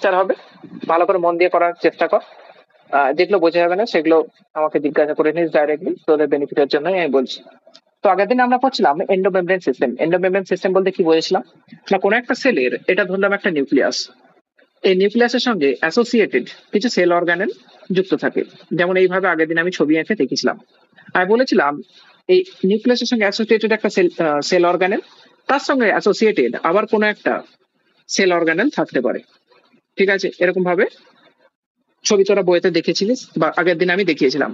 Structure হবে, ভালো করে মন দিয়ে করার চেষ্টা কর। যেগুলো বোঝা যাবে না সেগুলো আমাকে জিজ্ঞাসা করে নিস ডাইরেক্টলি, তোদের বেনিফিটের জন্য আমি বলছি। তো আগের দিন আমরা পড়ছিলাম এন্ডোমেমব্রেন সিস্টেম। এন্ডোমেমব্রেন সিস্টেম বলতে কি বুঝেছিলাম না, কোনো একটা সেলের, এটা ধরলাম একটা নিউক্লিয়াস, এই নিউক্লিয়াসের সঙ্গে অ্যাসোসিয়েটেড কিছু সেল অর্গানেল যুক্ত থাকে। যেমন এইভাবে আগের দিন আমি ছবি এঁকে দেখেছিলাম। আমি বলেছিলাম এই নিউক্লিয়াসের সঙ্গে অ্যাসোসিয়েটেড একটা সেল অর্গানেল, তার সঙ্গে অ্যাসোসিয়েটেড আবার কোনো একটা সেল অর্গানেল থাকতে পারে। ঠিক আছে, এরকম ভাবে ছবি তোরা বইতে দেখেছিলিস বা আগের দিন আমি দেখিয়েছিলাম।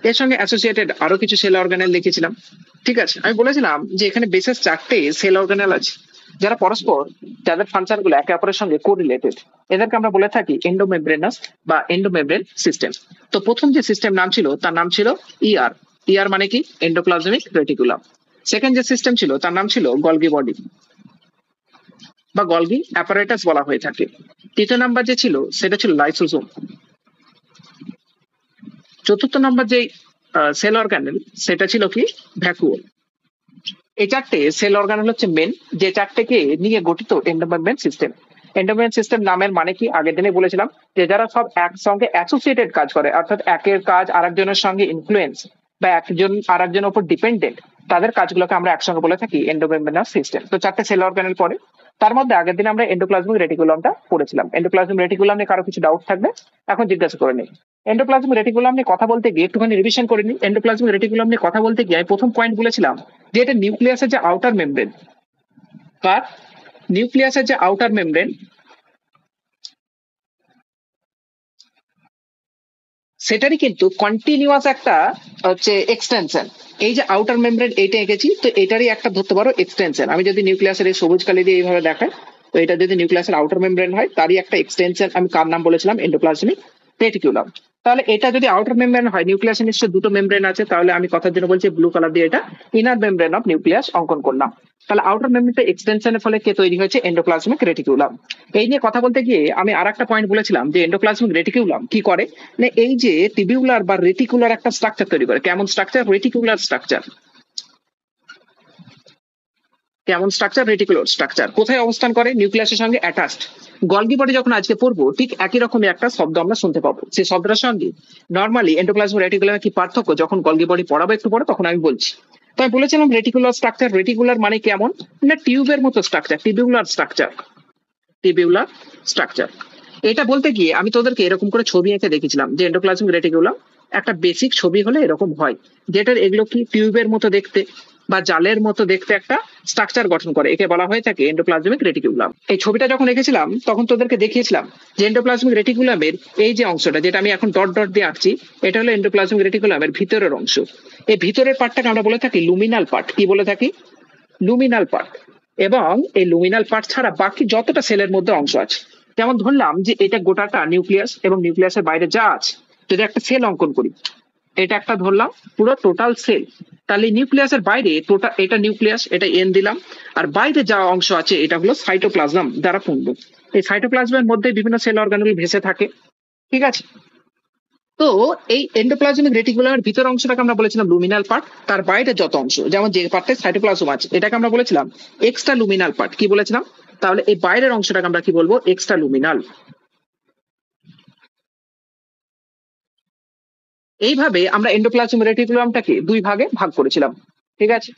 এর সঙ্গে অ্যাসোসিয়েটেড আরো কিছু সেল অর্গানেল লিখেছিলাম। ঠিক আছে, আমি বলেছিলাম যে এখানে বিশেষ 4টে সেল অর্গানেল আছে যারা পরস্পর, যাদের ফাংশন গুলো একে অপরের সঙ্গে কোরিলেটেড, এদেরকে আমরা বলে থাকি এন্ডোমেমব্রেনাস বা এন্ডোমেমব্রেন সিস্টেম। তো প্রথম যে সিস্টেম নাম ছিল তার নাম ছিল ইআর। ইআর মানে কি? Endoplasmic reticulum. সেকেন্ড যে সিস্টেম ছিল তার নাম ছিল গলগি বডি বা গলগি অ্যাপারেটাস বলা হয়ে থাকে। তৃতীয় নাম্বার যে ছিল সেটা ছিল লাইসোজোম। চতুর্থ নম্বর যে সেল অর্গানেল সেটা ছিল কি? ভ্যাকুওল। এই 4টে সেল অর্গানেল হচ্ছে মেন, যে 4টেকে নিয়ে গঠিত এন্ডোমেমব্রেন সিস্টেম। এন্ডোমেমব্রেন সিস্টেম নামের মানে কি আগের দিনে বলেছিলাম, যে যারা সব একসঙ্গে অ্যাসোসিয়েটেড কাজ করে, অর্থাৎ একের কাজ আরেকজনের সঙ্গে ইনফ্লুয়েন্স বা একজন আরেকজনের উপর ডিপেন্ডেন্ট, তাদের কাজগুলোকে আমরা একসঙ্গে বলে থাকি এন্ডোমেমব্রেনাস সিস্টেম। তো 4টে সেল অর্গানেল পড়ে, তার মধ্যে আগের দিন আমরা এন্ডোপ্লাজমিক রেটিকুলামটা পড়েছিলাম। এন্ডোপ্লাজমিক রেটিকুলাম নিয়ে কারো কিছু ডাউট থাকবে এখন জিজ্ঞাসা করে নেই। এন্ডোপ্লাজমিক রেটিকুলাম নিয়ে কথা বলতে গিয়ে একটুখানি রিভিশন করে নিই। এন্ডোপ্লাজমিক রেটিকুলাম নিয়ে কথা বলতে গিয়ে আমি প্রথম পয়েন্ট বলেছিলাম যে এটা নিউক্লিয়াসের যে আউটার মেমব্রেন, কার? নিউক্লিয়াসের যে আউটার মেমব্রেন, সেটারই কিন্তু কন্টিনিউয়াস একটা হচ্ছে এক্সটেনশন। এই যে আউটার মেমব্রেন এইটা এঁকেছি, তো এটারই একটা ধরতে পারো এক্সটেনশন। আমি যদি নিউক্লিয়াসের এই সবুজ কালি দিয়ে এইভাবে দেখাই, তো এটা যদি নিউক্লিয়াসের আউটার মেমব্রেন হয়, তারই একটা এক্সটেনশন। আমি কার নাম বলেছিলাম? Endoplasmic reticulum. তাহলে এটা যদি আউটার মেমব্রেন হয়, নিউক্লিয়াসের নিশ্চয় দুটো মেমব্রেন আছে, তাহলে আমি কথার জন্য বলছি ব্লু কালার দিয়ে এটা ইনার মেমব্রেন অফ নিউক্লিয়াস অঙ্কন করলাম। তাহলে আউটার মেমব্রেনটা এক্সটেনশনের ফলে কে তৈরি হয়েছে? Endoplasmic reticulum. এই নিয়ে কথা বলতে গিয়ে আমি আরেকটা পয়েন্ট বলেছিলাম যে এন্ডোপ্লাজমিক রেটিকুলাম কি করে না, এই যে টিবিউলার বা রেটিকুলার একটা স্ট্রাকচার তৈরি করে। কেমন স্ট্রাকচার? Reticular structure. কেমন স্ট্রাকচার? Reticular structure. কোথায় অবস্থান করে? নিউক্লিয়াসের সঙ্গে অ্যাটাচড। গলগি বডি যখন আজকে পড়বো, ঠিক একই রকমই একটা শব্দ আমরা শুনতে পাবো। সেই শব্দটার সঙ্গে নর্মালি এন্ডোপ্লাজমিক রেটিকুলামের কি পার্থক্য, যখন গলগি বডি পড়াবো একটু পরে, তখন আমি বলছি। তো আমি বলেছিলাম রেটিকুলার স্ট্রাকচার। রেটিকুলার মানে কেমন না, টিউবের মতো structure, tubular structure. Tubular structure. এটা বলতে গিয়ে আমি তোদেরকে এরকম করে ছবি এঁকে দেখেছিলাম যে এন্ডোপ্লাজমিক রেটিকুলাম একটা বেসিক ছবি হলে এরকম হয়, যেটার এগুলো কি টিউবের মতো দেখতে বা জালের মতো দেখতে একটা স্ট্রাকচার গঠন করে, একে বলা হয়ে থাকে এন্ডোপ্লাজমিক রেটিকুলাম। এই ছবিটা যখন এঁকেছিলাম তখন তোদেরকে দেখিয়েছিলাম যে এন্ডোপ্লাজমিক রেটিকুলামের এই যে অংশটা, যেটা আমি এখন ডট ডট দিয়ে আঁকছি, এটা হলো এন্ডোপ্লাজমিক রেটিকুলামের ভিতরের অংশ। এই ভিতরের পার্টটাকে আমরা বলে থাকি লুমিনাল পার্ট। কি বলে থাকি? Luminal part. এবং এই লুমিনাল পার্ট ছাড়া বাকি যতটা সেলের মধ্যে অংশ আছে, যেমন ধরলাম যে এটা গোটাটা নিউক্লিয়াস, এবং নিউক্লিয়াসের বাইরে যা আছে, যদি একটা সেল অঙ্কন করি, এটা একটা ধরলাম পুরো টোটাল সেল, তাহলে নিউক্লিয়াসের বাইরে টোটাল, এটা নিউক্লিয়াস, এটা এন দিলাম, আর বাইরে যা অংশ আছে এটা হলো সাইটোপ্লাজম দ্বারা পূর্ণ। এই সাইটোপ্লাজমের মধ্যে বিভিন্ন সেল অর্গানেল ভেসে থাকে। ঠিক আছে, তো এই এন্ডোপ্লাজমিক রেটিকুলামের ভিতর অংশটাকে আমরা বলেছিলাম লুমিনাল পার্ট। তার বাইরে যত অংশ, যেমন যে পার্টে সাইটোপ্লাজম আছে, এটাকে আমরা বলেছিলাম এক্সট্রা লুমিনাল পার্ট। কি বলেছিলাম? তাহলে এই বাইরের অংশটাকে আমরা কি বলবো? Extra luminal. এইভাবে আমরা এন্ডোপ্লাজমিক রেটিকুলামটাকে দুই ভাগে ভাগ করেছিলাম। ঠিক আছে,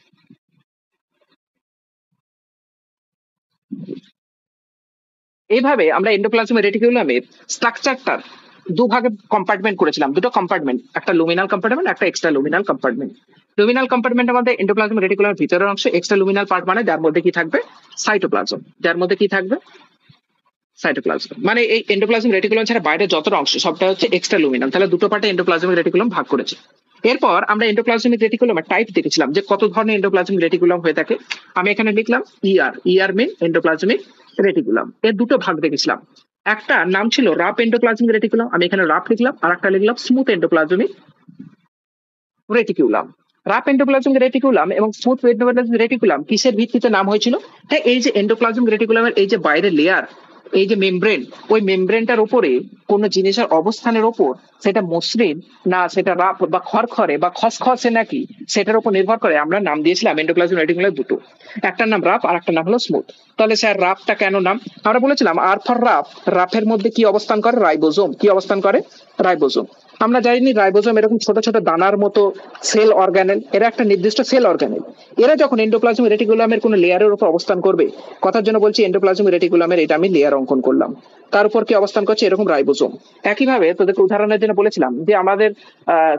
এইভাবে আমরা এন্ডোপ্লাজমিক রেটিকুলামের স্ট্রাকচারটার দুভাগে কম্পার্টমেন্ট করেছিলাম, দুটো কম্পার্টমেন্ট, একটা লুমিনাল কম্পার্টমেন্ট, একটা এক্সট্রা লুমিনাল কম্পার্টমেন্ট। লুমিনাল কম্পার্টমেন্টের মধ্যে এন্ডোপ্লাজমিক রেটিকুলামের ভিতরের অংশ, এক্সট্রা লুমিনাল পার্ট মানে যার মধ্যে কি থাকবে? সাইটোপ্লাজম। যার মধ্যে কি থাকবে? সাইটোপ্লাজম। মানে এই এন্ডোপ্লাজমিক রেটিকুলাম ছাড়া বাইরে যতটা অংশ সবটা হচ্ছে এক্সট্রা লুমিনাল। তাহলে দুটো পার্টে এন্ডোপ্লাজমিক রেটিকুলাম ভাগ করেছে। এরপর আমরা এন্ডোপ্লাজমিক রেটিকুলামের টাইপ দেখেছিলাম যে কত ধরনের এন্ডোপ্লাজমিক রেটিকুলাম হয়ে থাকে। আমি এখানে লিখলাম ইআর। ইআর মিন এন্ডোপ্লাজমিক রেটিকুলাম। এর দুটো ভাগ দেখেছিলাম। একটা নাম ছিল রাফ এন্ডোপ্লাজমিক রেটিকুলাম, আমি এখানে রাফ লিখলাম, আর একটা লিখলাম smooth endoplasmic reticulum. Rough endoplasmic reticulum এবং স্মুথ এন্ডোপ্লাজমিক রেটিকুলাম কিসের ভিত্তিতে নাম হয়েছিল? তাই এই যে এন্ডোপ্লাজমিক রেটিকুলামের এই যে বাইরের লেয়ার, এই যে মেমব্রেন, ওই মেমব্রেনটার উপরে কোন জিনিসের অবস্থানের ওপর সেটা মসৃণ না সেটা রাফ বা খড়খড়ে বা খসখসে নাকি সেটার উপর নির্ভর করে আমরা নাম দিয়েছিলাম এন্ডোপ্লাজমিক রেটিকুলার দুটো, একটার নাম রাফ আর একটা নাম হলো স্মুথ। তাহলে স্যার রাফটা কেন নাম? আমরা বলেছিলাম আর ফর রাফ, রাফের মধ্যে কি অবস্থান করে? রাইবোজোম। কি অবস্থান করে? রাইবোজোম। আমরা জানি রাইবোজোম এরকম ছোট ছোট দানার মতো সেল অর্গানেল, এরা একটা নির্দিষ্ট সেল অর্গানেল। এরা যখন এন্ডোপ্লাজমিক রেটিকুলামের কোনো লেয়ারের উপর অবস্থান করবে, কথার জন্য বলছি এন্ডোপ্লাজমিক রেটিকুলামের এটা আমি লেয়ার অঙ্কন করলাম, তার উপর কি অবস্থান করছে? এরকম রাইবোজোম। একইভাবে তোদেরকে উদাহরণের জন্য বলেছিলাম যে আমাদের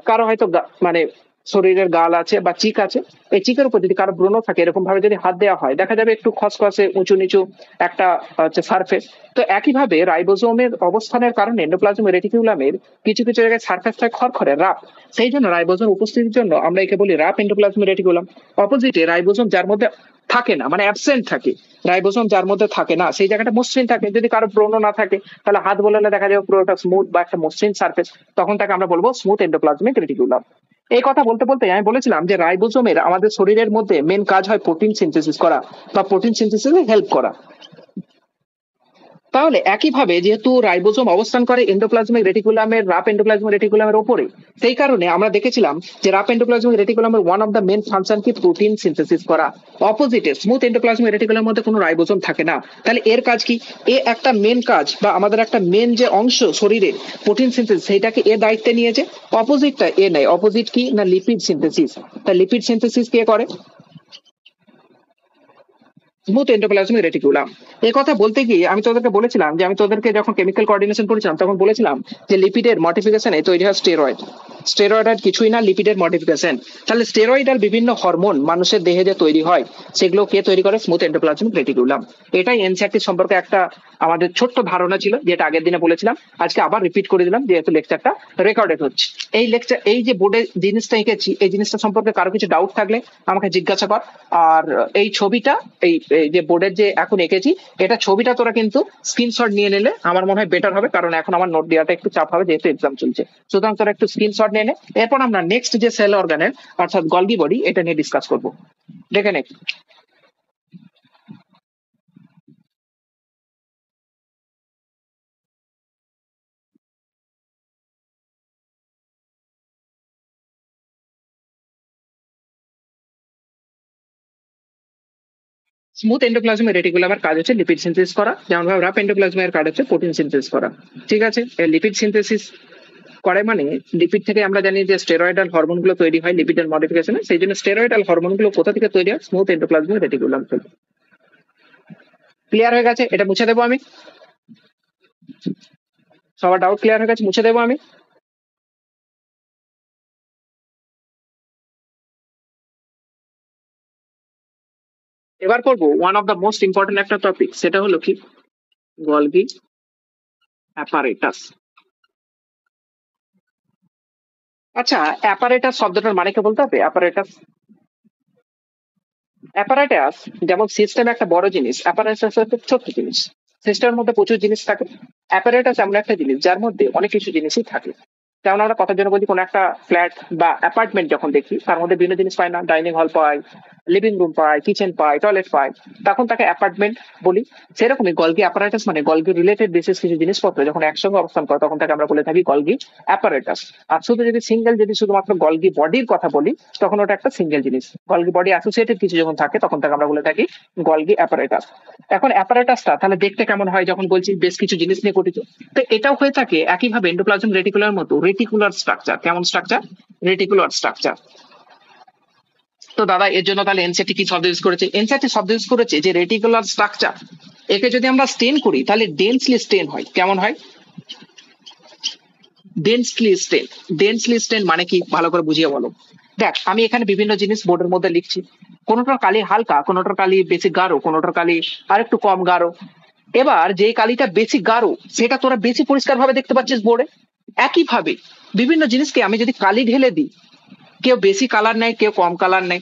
কারো হয়তো মানে শরীরের গাল আছে বা চিক আছে, এই চিকের উপর যদি কারো ব্রণ থাকে এরকম ভাবে যদি হাত দেওয়া হয় দেখা যাবে একটু খসখসে উঁচু নিচু একটা হচ্ছে সারফেস। তো একইভাবে রাইবোজোমের অবস্থানের কারণে এন্ডোপ্লাজমিক রেটিকুলামের কিছু কিছু জায়গায় সারফেসটা খড়খড়ে রাফ, সেই জন্য রাইবোজোম উপস্থিতির জন্য আমরা একে বলি রাফ এন্ডোপ্লাজমিক রেটিকুলাম। অপোজিটে রাইবোজোম যার মধ্যে থাকে না, মানে অ্যাবসেন্ট থাকে, রাইবোজোম যার মধ্যে থাকে না সেই জায়গাটা মসৃণ থাকে। যদি কারো ব্রণ না থাকে তাহলে হাত বলালে দেখা যাবে পুরোটা স্মুথ বা একটা মসৃণ সারফেস, তখন তাকে আমরা বলবো স্মুথ এন্ডোপ্লাজমিক রেটিকুলাম। এই কথা বলতে বলতে আমি বলেছিলাম যে রাইবোজোমের আমাদের শরীরের মধ্যে মেন কাজ হয় প্রোটিন সিনথেসিস করা বা প্রোটিন সিনথেসিসে হেল্প করা। তাহলে একইভাবে যেহেতু রাইবোজোম অবস্থান করে এন্ডোপ্লাজমিক রেটিকুলামের রাফ এন্ডোপ্লাজমিক রেটিকুলামের উপরে, সেই কারণে আমরা দেখেছিলাম যে রাফ এন্ডোপ্লাজমিক রেটিকুলামের one of the main function কি প্রোটিন সিনথেসিস করা। অপোজিটে স্মুথ এন্ডোপ্লাজমিক রেটিকুলামের মধ্যে কোনো রাইবোজোম থাকে না। তাহলে এর কাজ কি? এ একটা মেন কাজ বা আমাদের একটা মেন যে অংশ শরীরের প্রোটিন সিনথেসিস সেইটাকে এ দায়িত্বে নিয়েছে, অপোজিটটা এ নেয়। অপোজিট কি না লিপিড সিনথেসিস। তা লিপিড সিনথেসিস কে করে? Smooth endoplasmic reticulum. এই কথা বলতে গিয়ে আমি তোদেরকে বলেছিলাম যে আমি তোদেরকে যখন কেমিক্যাল কোঅর্ডিনেশন পড়েছিলাম তখন বলেছিলাম যে লিপিডের মডিফিকেশনে তৈরি হয় স্টেরয়েড। স্টেরয়েড আর কিছুই না, লিপিডের মডিফিকেশন। তাহলে স্টেরয়েড আর বিভিন্ন হরমোন মানুষের দেহে যে তৈরি হয় সেগুলো কে তৈরি করে? Smooth endoplasmic reticulum. এটাই এনসিইআরটি সম্পর্কে একটা আমাদের ছোট্ট ধারণা ছিল, যেটা আগের দিনে বলেছিলাম, আজকে আবার রিপিট করে দিলাম যেহেতু লেকচারটা রেকর্ডেড হচ্ছে। এই লেকচার, এই যে বোর্ডে জিনিসটা এঁকেছি এই জিনিসটা সম্পর্কে কারো কিছু ডাউট থাকলে আমাকে জিজ্ঞাসা কর। আর এই ছবিটা, এই এই যে বোর্ডের যে এখন এঁকেছি এটা ছবিটা তোরা কিন্তু স্ক্রিনশট নিয়ে নিলে আমার মনে হয় বেটার হবে, কারণ এখন আমার নোট দেওয়াটা একটু চাপ হবে যেহেতু এক্সাম চলছে। সুতরাং তোরা একটু স্ক্রিনশট নিয়ে নে, এরপর আমরা নেক্সট যে সেল অর্গানের অর্থাৎ গলগি বডি এটা নিয়ে ডিসকাস করবো। দেখে নে। স্মুথ এন্ডোপ্লাজমিক রেটিকুলামের কাজ হচ্ছে লিপিড সিনথেসিস করা, যেমন ভাবে রাফ এন্ডোপ্লাজমিকের কাজ হচ্ছে প্রোটিন সিনথেসিস করা। ঠিক আছে, লিপিড সিনথেসিস করে মানে লিপিড থেকে আমরা জানি যে স্টেরয়েডাল হরমোন গুলো তৈরি হয় লিপিডের মডিফিকেশনে, সেই জন্য স্টেরয়েডাল হরমোন গুলো কোথা থেকে তৈরি হয়? স্মুথ এন্ডোপ্লাজমিক রেটিকুলাম থেকে। ক্লিয়ার হয়ে গেছে? এটা মুছে দেবো আমি। সবার ডাউট ক্লিয়ার হয়ে গেছে? মুছে দেবো আমি। এবার করবো one of the most important একটা টপিক, সেটা হলো কি গলগি অ্যাপারেটাস। আচ্ছা, অ্যাপারেটাস শব্দটার মানে কি বলতে হবে? অ্যাপারেটাস, অ্যাপারেটাস যেমন সিস্টেম একটা বড় জিনিস, অ্যাপারেটাস একটা ছোট্ট জিনিস। সিস্টেমের মধ্যে প্রচুর জিনিস থাকে, অ্যাপারেটাস এমন একটা জিনিস যার মধ্যে অনেক কিছু জিনিসই থাকে। যেমন আমরা কথার জন্য বলছি কোনো একটা ফ্ল্যাট বা অ্যাপার্টমেন্ট যখন দেখি তার মধ্যে বিভিন্ন জিনিস পাই না? ডাইনিং হল পাই, লিভিং রুম পাই, কিচেন পাই, টয়লেট পাই, তখন তাকে অ্যাপার্টমেন্ট বলি। সেরকমই গলগি অ্যাপারেটাস মানে গলগি রিলেটেড বিশেষ কিছু জিনিসপত্র যখন একসঙ্গে অবস্থান করে তখন তাকে আমরা বলে থাকি গলগি অ্যাপারেটাস। আর শুধু যদি সিঙ্গেল, যদি শুধুমাত্র গলগি বডির কথা বলি তখন ওটা একটা সিঙ্গেল জিনিস। গলগি বডি অ্যাসোসিয়েটেড কিছু যখন থাকে তখন তাকে আমরা বলে থাকি গলগি অ্যাপারেটাস। এখন অ্যাপারেটাসটা তাহলে দেখতে কেমন হয় যখন বলছি বেশ কিছু জিনিস নিয়ে গঠিত? তো এটাও হয়ে থাকে একইভাবে এন্ডোপ্লাজম রেটিকুলার মতো রেটিকুলার স্ট্রাকচার। কেমন স্ট্রাকচার? Reticular structure. তো দাদা এর জন্য তাহলে এনসিইআরটি কি শব্দ ইউজ করেছে? এনসিইআরটি শব্দ ইউজ করেছে যে রেটিকুলার স্ট্রাকচার, একে যদি আমরা স্টেন করি তাহলে ডেন্সলি স্টেন হয়। কেমন হয়? ডেন্সলি স্টেন। ডেন্সলি স্টেন মানে কি ভালো করে বুঝিয়ে বলো। দেখ আমি এখানে বিভিন্ন জিনিস বোর্ডের মধ্যে লিখছি, কোনোটার কালি হালকা, কোনোটার কালি বেশি গাঢ়, কোনোটার কালি আর একটু কম গাঢ়। এবার যে কালিটা বেশি গাঢ় সেটা তোরা বেশি পরিষ্কার ভাবে দেখতে পাচ্ছিস বোর্ডে। একইভাবে বিভিন্ন জিনিসকে আমি যদি কালি ঢেলে দিই, কেউ বেশি কালার নেয় কেউ কম কালার নেয়,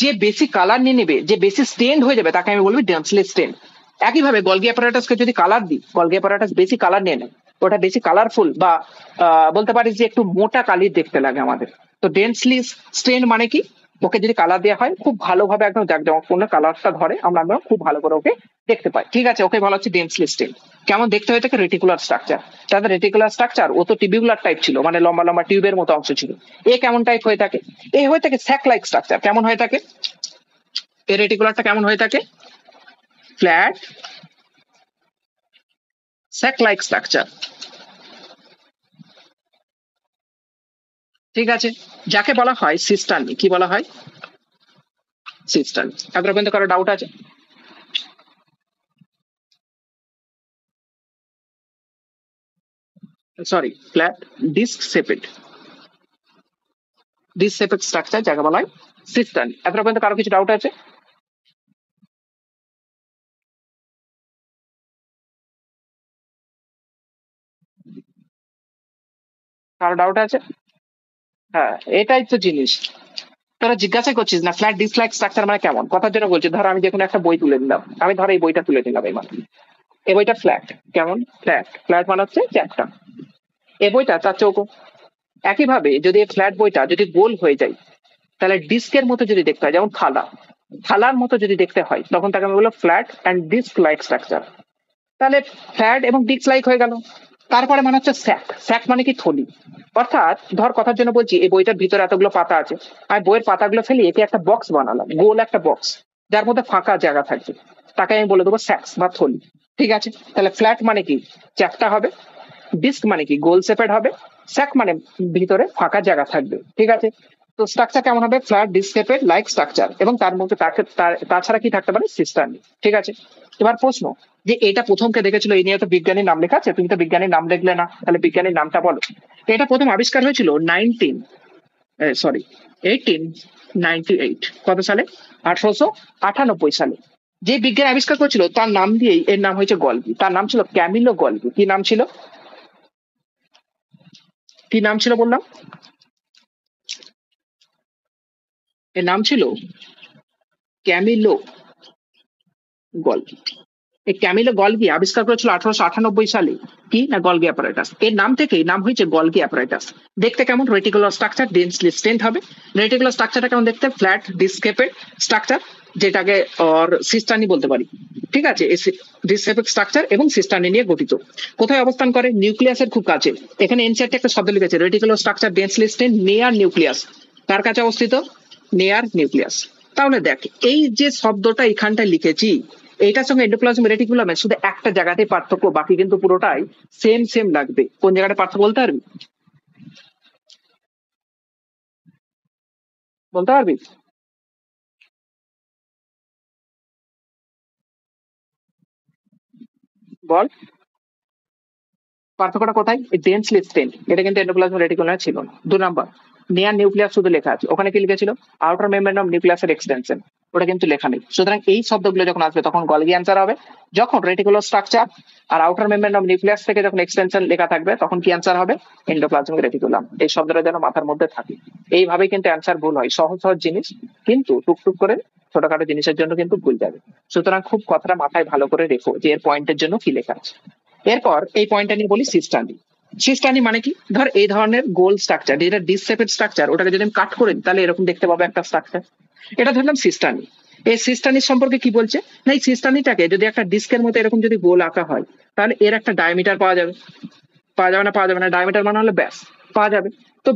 যে বেশি কালার নিয়ে নেবে, যে বেশি স্টেন্ড হয়ে যাবে তাকে আমি বলবো ডেন্সলি স্টেন্ড। একইভাবে গলগি অ্যাপারেটাসকে যদি কালার দিই, গলগি অ্যাপারেটাস বেশি কালার নিয়ে নেয়, ওটা বেশি কালারফুল বা বলতে পারিস যে একটু মোটা কালির দেখতে লাগে আমাদের। তো ডেন্সলি স্টেন্ড মানে কি? ওকে যদি কালার দেওয়া হয় খুব ভালোভাবে একদম জাঁকজমকপূর্ণ কালারটা ধরে, আমরা খুব ভালো করে ওকে দেখতে পাই। ঠিক আছে, ওকে বলা হচ্ছে ডেন্সলি স্টেন। কেমন দেখতে হয়ে থাকে? Reticular structure. তাদের রেটিকুলার স্ট্রাকচার, ও তো টিবিউলার টাইপ ছিল, মানে লম্বা লম্বা টিউবের মতো অংশ ছিল। এ কেমন টাইপ হয়ে থাকে? এ হয়ে থাকে স্যাক লাইক স্ট্রাকচার। কেমন হয়ে থাকে এই রেটিকুলারটা? কেমন হয়ে থাকে? Flat sac like structure. ঠিক আছে, যাকে বলা হয় সিস্টার্নি। কি বলা হয়? সিস্টার্নি। এত পর্যন্ত কারো ডাউট আছে? Sorry, flat disc shaped, disc shaped structure যাকে বলা হয় সিস্টার্নি। এত পর্যন্ত কারো কিছু ডাউট আছে? কারো ডাউট আছে? হ্যাঁ, এটাই তো জিনিস। তোরা জিজ্ঞাসা করছিস না ফ্ল্যাট ডিসলাইক স্ট্রাকচার মানে কেমন? কথার জন্য বলছি, ধরো আমি যে কোনো একটা বই তুলে নিলাম, আমি ধরো এই বইটা তুলে নিলাম, এই বইটা ফ্ল্যাট। কেমন? ফ্ল্যাট। ফ্ল্যাট মানে হচ্ছে চ্যাপ্টার। এই বইটা তার চৌকো। একইভাবে যদি এই ফ্ল্যাট বইটা যদি গোল হয়ে যায়, তাহলে ডিস্কের মতো যদি দেখতে হয়, যেমন থালা, থালার মতো যদি দেখতে হয়, তখন তাকে আমি বলবো flat and disc like structure. তাহলে ফ্ল্যাট এবং ডিস্ক লাইক হয়ে গেল। তারপরে মানে হচ্ছে স্যাক। স্যাক মানে কি? থলি। অর্থাৎ ধর কথার জন্য বলছি, এই বইটার ভিতরে এতগুলো পাতা আছে, আমি বইয়ের পাতাগুলো ফেলে একে একটা বক্স বানালাম, গোল একটা বক্স, যার মধ্যে ফাঁকা জায়গা থাকবে, তাকে আমি বলে দেবো স্যাক্স বা থলি। ঠিক আছে, তাহলে ফ্ল্যাট মানে কি? চ্যাপ্টা হবে। ডিস্ক মানে কি? গোল শেপেড হবে। স্যাক মানে ভিতরে ফাঁকা জায়গা থাকবে। ঠিক আছে, তো স্ট্রাকচার কেমন হবে? Flat disc shaped like structure, এবং তার মধ্যে তাছাড়া কি থাকতে পারে? সিস্টার্নি। ঠিক আছে, এবার প্রশ্ন, যে এটা প্রথম কে দেখেছিল? এই নিয়ে তো বিজ্ঞানীর নাম লেখা আছে, তুমি তো বিজ্ঞানীর নাম লিখলে না, তাহলে বিজ্ঞানীর নামটা বলো। এটা প্রথম আবিষ্কার হয়েছিল 1898। কত সালে? 1898 সালে। যে বিজ্ঞানী আবিষ্কার করেছিল তার নাম দিয়েই এর নাম হয়েছে গল্গি। তার নাম ছিল ক্যামিলো গল্গি। কি নাম ছিল? কি নাম ছিল বললাম? এর নাম ছিল ক্যামিলো গল্গি। এই ক্যামিলো গলগি আবিষ্কার করেছিল 1898 সালে। কি না? Golgi apparatus. এর নাম থেকেই নাম হয়েছে গলগি অ্যাপারেটাস। দেখতে কেমন? রেটিকুলার স্ট্রাকচার, ডেন্সলি স্টেন্ট হবে। রেটিকুলার স্ট্রাকচারটা কেমন দেখতে? ফ্ল্যাট ডিসকেপেড স্ট্রাকচার, যেটাকে অর সিস্টার্নি বলতে পারি। ঠিক আছে, ডিসকেপেড স্ট্রাকচার এবং সিস্টার্নি নিয়ে গঠিত। কোথায় অবস্থান করে? নিউক্লিয়াসের খুব কাছে। এখানে এনসিআরটি একটা শব্দ লিখেছে, reticular structure densely stained near nucleus. কার কাছে অবস্থিত? Near nucleus. তাহলে দেখ, এই যে শব্দটা এখানটায় লিখেছি, এইটার সঙ্গে এন্ডোপ্লাজম রেটিকুলামের শুধু একটা জায়গাতেই পার্থক্য, বাকি কিন্তু পুরোটাই সেম সেম লাগবে। কোন জায়গাটা পার্থক্য বলতে পারবি? বলতে পারবি? বল, পার্থক্যটা কোথায়? ডেন্সলি স্টেন, এটা কিন্তু এন্ডোপ্লাজম রেটিকুলামে ছিল না। 2 নাম্বার, নিয়ার নিউক্লিয়াস শুধু লেখা আছে, ওখানে কি লিখেছিল? আউটার মেমব্রেন অফ নিউক্লিয়াসের এক্সটেনশন, ওটা কিন্তু লেখা নেই। সুতরাং এই শব্দগুলো যখন আসবে তখন গলগি অ্যান্সার হবে। যখন রেটিকুলার স্ট্রাকচার আর আউটার মেমব্রেন অফ নিউক্লিয়াস থেকে যখন এক্সটেনশন লেখা থাকবে, তখন কি অ্যান্সার হবে? Endoplasmic reticulum. এই শব্দটা যেন মাথার মধ্যে থাকে। এইভাবে কিন্তু অ্যান্সার ভুল হয়। সহজ সহজ জিনিস কিন্তু টুকটুক করে ছোটখাটো জিনিসের জন্য কিন্তু ভুল যাবে। সুতরাং খুব কথাটা মাথায় ভালো করে রেখো যে এর পয়েন্টের জন্য কি লেখা আছে। এরপর এই পয়েন্টটা নিয়ে বলি সিস্টার্নি। সিস্টার্নি মানে কি? ধর এই ধরনের গোল স্ট্রাকচার, যেটা ডিসশেপেড স্ট্রাকচার, ওটাকে যদি আমি কাট করে দিই, তাহলে এরকম দেখতে পাবো একটা স্ট্রাকচার। এটা ধরলাম সিস্টার্নি। এই সিস্টার্নির সম্পর্কে কি বলছে? না, এই সিস্টার্নিটাকে যদি একটা ডিস্কের মতো এরকম যদি গোল আঁকা হয়, তাহলে এর একটা ডায়ামিটার পাওয়া যাবে। পাওয়া যাবে না? পাওয়া যাবে না। ডায়ামিটার মানে হলে ব্যাস পাওয়া যাবে। তো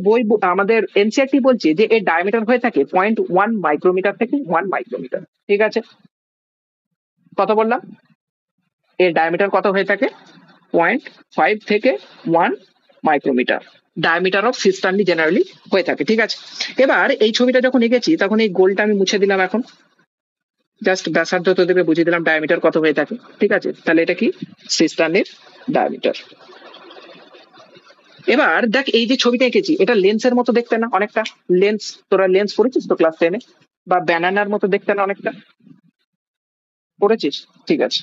আমাদের এনসিআরটি বলছে যে এর ডায়ামিটার হয়ে থাকে 0.1 মাইক্রোমিটার থেকে 1 মাইক্রোমিটার। ঠিক আছে, কত বললাম? এর ডায়ামিটার কত হয়ে থাকে? 0.5 থেকে 1 micrometre diameter of cisternae generally হয়ে থাকে। ঠিক আছে, এবার এই ছবিটা যখন এঁকেছি তখন এই গোলটা আমি মুছে দিলাম। এখন জাস্ট ব্যাসার্ধ তো দেবে, বুঝিয়ে দিলাম ডায়ামিটার কত হয়ে থাকে। ঠিক আছে, তাহলে এটা কি? সিস্টার্নির ডায়ামিটার। এবার দেখ, এই যে ছবিটা এঁকেছি এটা লেন্সের মতো দেখতে না অনেকটা? লেন্স, তোরা লেন্স পড়েছিস তো ক্লাস 10-এ? বা ব্যানানার মতো দেখতে না অনেকটা? পড়েছিস? ঠিক আছে,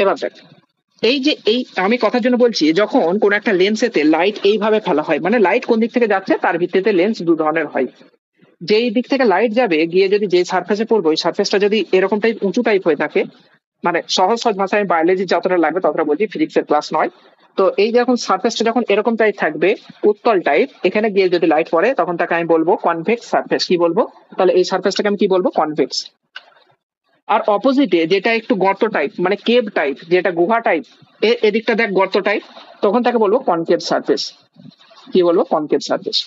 এবার দেখ, এই যে এই আমি কথার জন্য বলছি, যখন কোন একটা লেন্সেতে লাইট এইভাবে ফেলা হয়, মানে লাইট কোন দিক থেকে যাচ্ছে তার ভিত্তিতে লেন্স 2 ধরনের হয়। যেই দিক থেকে লাইট যাবে গিয়ে যদি যে সার্ফেসে পড়বে, ওই সার্ফেসটা যদি এরকম টাইপ উঁচু টাইপ হয়ে থাকে, মানে সহজ সহজ ভাষায় আমি বায়োলজি যতটা লাগবে ততটা বলছি, ফিজিক্সের ক্লাস নয়। তো এই যখন সারফেসটা যখন এরকম টাইপ থাকবে, উত্তল টাইপ, এখানে গিয়ে যদি লাইট পড়ে তখন তাকে আমি বলবো কনভেক্স সারফেস। কি বলবো তাহলে? এই সারফেসটাকে আমি কি বলবো? কনভেক্স। আর অপোজিটে যেটা একটু গর্ত টাইপ, মানে কেভ টাইপ, যেটা গুহা টাইপ, এদিকটা দেখ গর্ত টাইপ, তখন তাকে বলবো কনকেভ সারফেস। কি বলবো? Concave surface.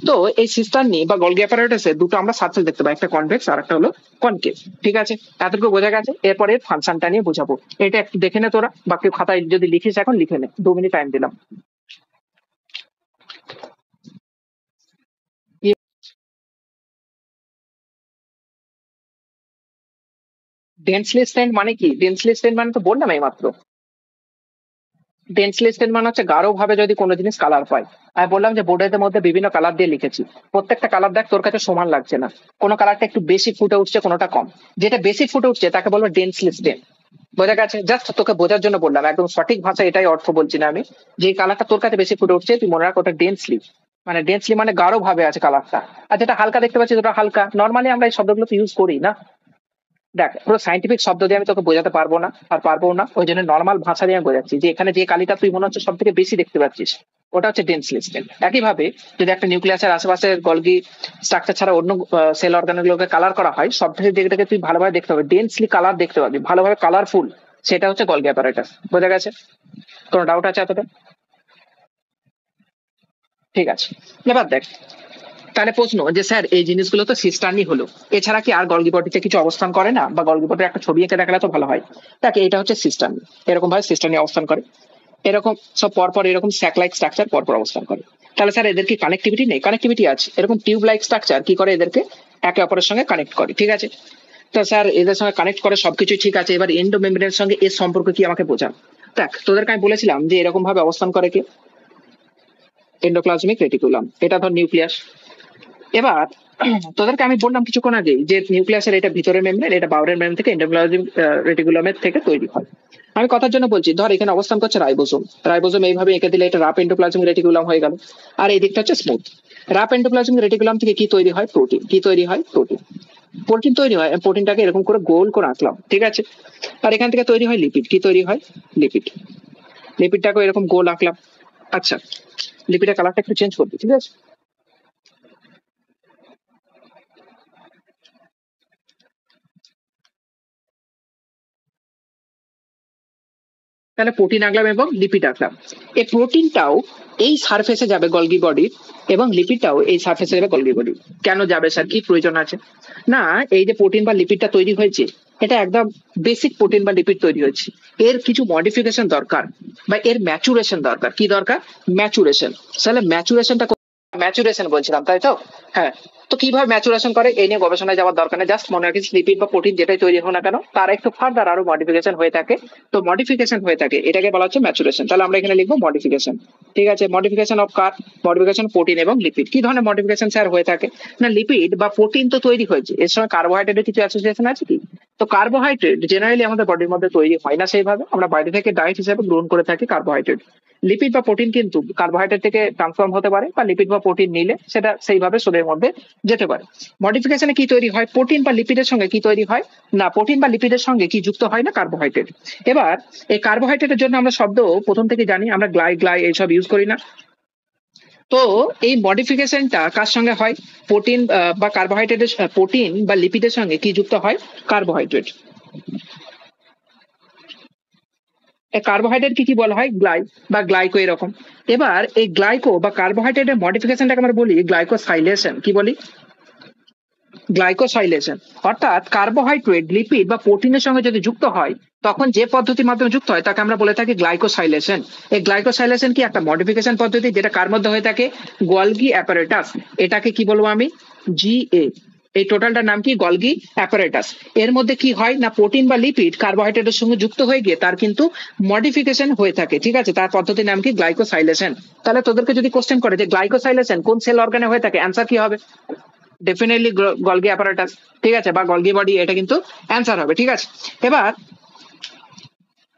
তো এই সিস্টার্নি বা গলগি অ্যাপারেটাসে দুটো আমরা সারফেস দেখতে পাই, একটা কনভেক্স আর একটা হলো কনকেভ। ঠিক আছে, এতটুকু বোঝা গেছে। এরপরে ফাংশনটা নিয়ে বোঝাবো, এটা একটু দেখে নে তোরা, বা কেউ খাতায় যদি লিখিস এখন লিখে নে, 2 মিনিট টাইম দিলাম। ডেন্সলি স্ট্যান্ড মানে কি? ডেন্সলি স্ট্যান্ড মানে তো বললাম এই মাত্র। ডেন্সলি স্টেন মানে হচ্ছে গাঢ় ভাবে যদি কোনো জিনিস কালার পায়। আমি বললাম যে বোর্ডের মধ্যে বিভিন্ন কালার দিয়ে লিখেছি, প্রত্যেকটা কালার দেখ তোর কাছে সমান লাগছে না, কোনো কালারটা একটু বেশি ফুটে উঠছে, কোনোটা কম। যেটা বেশি ফুটে উঠছে তাকে বলবো ডেন্সলি স্টেন। বোঝা গেছে? জাস্ট তোকে বোঝার জন্য বললাম, একদম সঠিক ভাষা এটাই অর্থ বলছি না আমি। যে কালারটা তোর কাছে বেশি ফুটে উঠছে তুই মনে রাখ ওটা ডেন্সলি, মানে ডেন্সলি মানে গাঢ় ভাবে আছে কালারটা। আর যেটা হালকা দেখতে পাচ্ছিস ওটা হালকা। নর্মালি আমরা এই শব্দগুলো তো ইউজ করি না। দেখ, পুরো সাইন্টিফিক শব্দ দিয়ে আমি তোকে বোঝাতে পারবো না, আর পারবো না, ওই জন্য নর্মাল ভাষা দিয়ে আমি বোঝাচ্ছি যে এখানে যে কালিটা তুই মনে হচ্ছে সব থেকে বেশি দেখতে পাচ্ছিস ওটা হচ্ছে ডেন্সলি স্টেন। একইভাবে যদি একটা নিউক্লিয়াসের আশেপাশে গলগি স্ট্রাকচার ছাড়া অন্য সেল অর্গানগুলোকে কালার করা হয়, সব থেকে যেটাকে তুই ভালোভাবে দেখতে পাবি, ডেন্সলি কালার দেখতে পাবি, ভালোভাবে কালারফুল, সেটা হচ্ছে গলগি অ্যাপারেটাস। বোঝা গেছে? কোনো ডাউট আছে এতটা? ঠিক আছে, এবার দেখ, তাহলে প্রশ্ন যে স্যার এই জিনিসগুলো তো সিস্টার্নি হলো, এছাড়া কি আর গলগি বডিতে কিছু অবস্থান করে না, বা গলগি বডির একটা ছবি এঁকে দেখালে তো ভালো হয়। দেখ, এটা হচ্ছে সিস্টার্নি, এরকম ভাবে সিস্টার্নি অবস্থান করে, এরকম সব পরপর এরকম স্যাক লাইক স্ট্রাকচার পরপর অবস্থান করে। তাহলে স্যার এদের কি কানেক্টিভিটি নেই? কানেক্টিভিটি আছে, এরকম টিউব লাইক স্ট্রাকচার কি করে এদেরকে একে অপরের সঙ্গে কানেক্ট করে। ঠিক আছে, তো স্যার এদের সঙ্গে কানেক্ট করে সবকিছু ঠিক আছে, এবার এন্ডো মেমব্রেনের সঙ্গে এর সম্পর্ক কি আমাকে বোঝা। দেখ, তোদেরকে আমি বলেছিলাম যে এরকম ভাবে অবস্থান করে কি এন্ডোপ্লাজমিক রেটিকুলাম, এটা ধর নিউক্লিয়াস। এবার তোদেরকে আমি বললাম কিছুক্ষণ আগে যে নিউক্লিয়াসের এটা ভিতরের মেমব্রেন, এটা বাইরের মেমব্রেন থেকে এন্ডোপ্লাজমিক রেটিকুলামের থেকে তৈরি হয়। আমি কথার জন্য বলছি, ধর এখানে অবস্থান করছে রাইবোসোম, রাইবোসোম এইভাবে এঁকে দিলে এটা রাফ এন্ডোপ্লাজমিক রেটিকুলাম হয়ে গেল, আর এই দিকটা হচ্ছে স্মুথ। রাফ এন্ডোপ্লাজমিক রেটিকুলাম থেকে কি তৈরি হয়? প্রোটিন। কি তৈরি হয়? প্রোটিন। প্রোটিন তৈরি হয়, প্রোটিনটাকে এরকম করে গোল করে আঁকলাম, ঠিক আছে। আর এখান থেকে তৈরি হয় লিপিড। কি তৈরি হয়? লিপিড। লিপিডটাকে এরকম গোল আঁকলাম। আচ্ছা, লিপিডের কালারটা একটু চেঞ্জ করবি, ঠিক আছে। তাহলে প্রোটিন আঁকলাম এবং লিপিড আঁকলাম। এই প্রোটিনটাও এই সারফেসে যাবে গলগি বডির, এবং লিপিডটাও এই সারফেসে যাবে গলগি বডি। কেন যাবে স্যার? কি প্রয়োজন আছে? না, এই যে প্রোটিন বা লিপিডটা তৈরি হয়েছে, এটা একদম বেসিক প্রোটিন বা লিপিড তৈরি হয়েছে, এর কিছু মডিফিকেশন দরকার, বা এর ম্যাচুরেশন দরকার। কি দরকার? ম্যাচুরেশন। তাহলে ম্যাচুরেশনটা, ম্যাচুরেশন বলছিলাম তাই তো? হ্যাঁ। তো কিভাবে ম্যাচুরেশন করে এই নিয়ে গবেষণায় যাওয়ার দরকার নেই, জাস্ট মনে রাখিস লিপিড বা প্রোটিন যেটাই তৈরি হোক না কেন তার একটু ফার্দার আরো মডিফিকেশন হয়ে থাকে। তো মডিফিকেশন হয়ে থাকে এটাকে বলা হচ্ছে ম্যাচুরেশন। তাহলে আমরা এখানে লিখবো মডিফিকেশন। ঠিক আছে, modification of car? Modification protein এবং লিপিড। কি ধরনের মডিফিকেশন স্যার হয়ে থাকে? না, লিপিড বা প্রোটিন তো তৈরি হয়েছে, এর সঙ্গে কার্বোহাইড্রেটের কিছু অ্যাসোসিয়েশন আছে কি? তো কার্বোহাইড্রেট জেনারেলি আমাদের বডির মধ্যে তৈরি হয় না সেইভাবে, আমরা বাইরে থেকে ডায়েট হিসেবে গ্রহণ করে থাকি কার্বোহাইড্রেট। লিপিড বা প্রোটিন কিন্তু কার্বোহাইড্রেট থেকে ট্রান্সফর্ম হতে পারে, বা লিপিড বা প্রোটিন নিলে সেটা সেইভাবে শরীরের মধ্যে যেতে পারে। মডিফিকেশনে কি তৈরি হয়? প্রোটিন বা লিপিডের সঙ্গে কি তৈরি হয়? না, প্রোটিন বা লিপিডের সঙ্গে কি যুক্ত হয়? না, কার্বোহাইড্রেট। এবার এই কার্বোহাইড্রেটের জন্য আমরা শব্দ প্রথম থেকে জানি, আমরা গ্লাই গ্লাই এইসব ইউজ করি না। তো এই মডিফিকেশনটা কার সঙ্গে হয়? প্রোটিন বা কার্বোহাইড্রেটের, প্রোটিন বা লিপিডের সঙ্গে কি যুক্ত হয়? কার্বোহাইড্রেট। কার্বোহাইড্রেট কি কি বলা হয়? গ্লাই বা গ্লাইকো, এরকম। এবার এই গ্লাইকো বা কার্বোহাইড্রেটের মডিফিকেশনটাকে আমরা বলি গ্লাইকোসাইলেশন। কি বলি? গ্লাইকোসাইলেশন। অর্থাৎ কার্বোহাইড্রেট লিপিড বা প্রোটিনের সঙ্গে যদি যুক্ত হয়, তখন যে পদ্ধতির মাধ্যমে যুক্ত হয় তাকে আমরা বলে থাকি গ্লাইকোসাইলেশন। এই গ্লাইকোসাইলেশন কি একটা মডিফিকেশন পদ্ধতি, যেটা কার মধ্যে হয়ে থাকে? Golgi apparatus. এটাকে কি বলবো আমি? জিএ। এই টোটালটার নাম কি? Golgi apparatus. এর মধ্যে কি হয় না, প্রোটিন বা লিপিড কার্বোহাইড্রেটের সঙ্গে যুক্ত হয়ে গিয়ে তার কিন্তু মডিফিকেশন হয়ে থাকে, ঠিক আছে। তার পদ্ধতির নাম কি? গ্লাইকোসাইলেশন। তাহলে তোদেরকে যদি কোশ্চেন করে যে গ্লাইকোসাইলেশন কোন সেল অর্গানে হয়ে থাকে, অ্যান্সার কি হবে? ডেফিনেটলি গলগি অ্যাপারেটাস, ঠিক আছে, বা গলগি বডি, এটা কিন্তু অ্যান্সার হবে। ঠিক আছে, এবার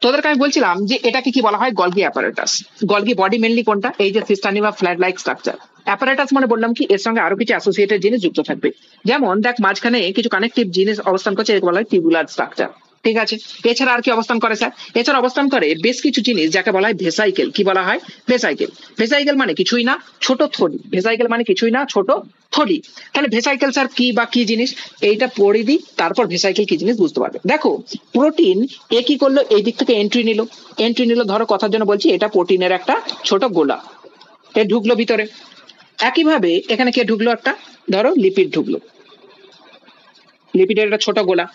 তোদেরকে আমি বলছিলাম যে এটাকে কি বলা হয়? Golgi apparatus. Golgi body mainly কোনটা? এই যে সিস্টানি বা ফ্ল্যাট লাইক স্ট্রাকচার। অ্যাপারেটাস মানে বললাম কি এর সঙ্গে আরো কিছু অ্যাসোসিয়েটেড জিনিস যুক্ত থাকবে, যেমন দেখ মাঝখানে কিছু কানেকটিভ জিনিস অবস্থান করছে, একে বলা হয় টিউবুলার স্ট্রাকচার। ঠিক আছে, এছাড়া আর কি অবস্থান করে স্যার? এছাড়া অবস্থান করে বেশ কিছু জিনিস যাকে বলা হয় ভেসাইকেল। কি বলা হয়? ভেসাইকেল। ভেসাইকেল মানে কিছুই না ছোট থলি। ভেসাইকেল মানে কিছুই না ছোট থলি। তাহলে ভেসাইকেল স্যার কি বা কি জিনিস, এইটা পড়ে দিই, তারপর ভেসাইকেল কি জিনিস বুঝতে পারবে। দেখো, প্রোটিন এ কি করলো, এই দিক থেকে এন্ট্রি নিল, ধরো কথার জন্য বলছি, এটা প্রোটিনের একটা ছোট গোলা, এ ঢুকলো ভিতরে। একইভাবে এখানে কে ঢুকলো, একটা ধরো লিপিড ঢুকলো, লিপিডের একটা ছোট গোলা।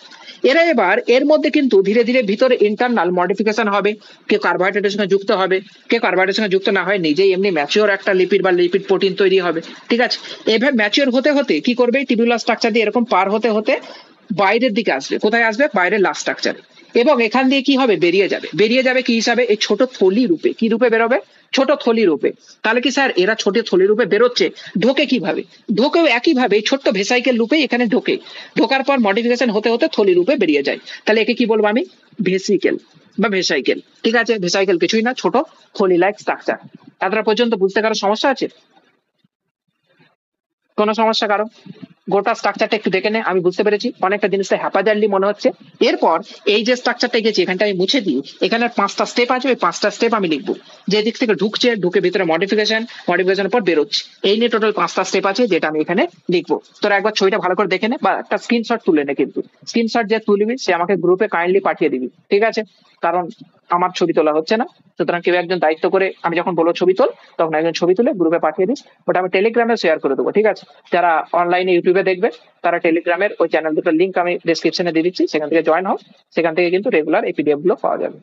এরা এবার এর মধ্যে কিন্তু ধীরে ধীরে ভিতরে ইন্টারনাল মডিফিকেশন হবে, কেউ কার্বোহাইড্রেটের সঙ্গে যুক্ত হবে, কেউ কার্বোহাইড্রেটের সঙ্গে যুক্ত না হয় নিজেই এমনি ম্যাচিওর একটা লিপিড বা লিপিড প্রোটিন তৈরি হবে। ঠিক আছে, এভাবে ম্যাচিওর হতে হতে কি করবে, টিবিউলার স্ট্রাকচার দিয়ে এরকম পার হতে হতে বাইরের দিকে আসবে। কোথায় আসবে? বাইরের লাস্ট স্ট্রাকচারে। এবং এখান দিয়ে কি হবে, বেরিয়ে যাবে কি হিসাবে, এই ছোট থলি রূপে। কি রূপে বেরোবে? ছোট থলি রূপে। তাহলে কি স্যার এরা ছোট থলি রূপে বেরোচ্ছে, ঢোকে কিভাবে? ঢোকেও একইভাবে ছোট্ট ভেসাইকেল রূপে এখানে ঢোকে, ঢোকার পর মডিফিকেশন হতে হতে থলি রূপে বেরিয়ে যায়। তাহলে একে কি বলবো আমি? ভেসিকেল বা ভেসাইকেল। ঠিক আছে, ভেসাইকেল কিছুই না ছোট থলি লাইক স্ট্রাকচার। এতটা পর্যন্ত বুঝতে কারো সমস্যা আছে? কোনো সমস্যা কারো? গোটা স্ট্রাকচারটা একটু দেখে নে, আমি বুঝতে পেরেছি অনেকটা জিনিসটা হ্যাপাজার্লি মনে হচ্ছে। এরপর এই যে স্ট্রাকচারটা গেছি এখানটা আমি মুছে দিই, এখানে 5টা স্টেপ আছে, ওই 5টা স্টেপ আমি লিখবো। যে দিক থেকে ঢুকছে, ঢুকে ভিতরে মডিফিকেশনের পর বেরোচ্ছে, এই নিয়ে টোটাল 5টা স্টেপ আছে যেটা আমি এখানে লিখবো। তোরা একবার ছবিটা ভালো করে দেখে নে, বা একটা স্ক্রিনশট তুলে নে। কিন্তু স্ক্রিনশট যে তুলবি সে আমাকে গ্রুপে কাইন্ডলি পাঠিয়ে দিবি, ঠিক আছে? কারণ আমার ছবি তোলা হচ্ছে না, সুতরাং কেউ একজন দায়িত্ব করে, আমি যখন বলবো ছবি তোল তখন একজন ছবি তুলে গ্রুপে পাঠিয়ে দিস, ওটা আমি টেলিগ্রামে শেয়ার করে দেবো। ঠিক আছে, যারা অনলাইনে ইউটিউবে দেখবে তারা টেলিগ্রামের ওই চ্যানেল দুটোর লিঙ্ক আমি ডেসক্রিপশনে দিয়ে দিচ্ছি, সেখান থেকে জয়েন হও, সেখান থেকে কিন্তু রেগুলার এই পিডিএফ গুলো পাওয়া যাবে।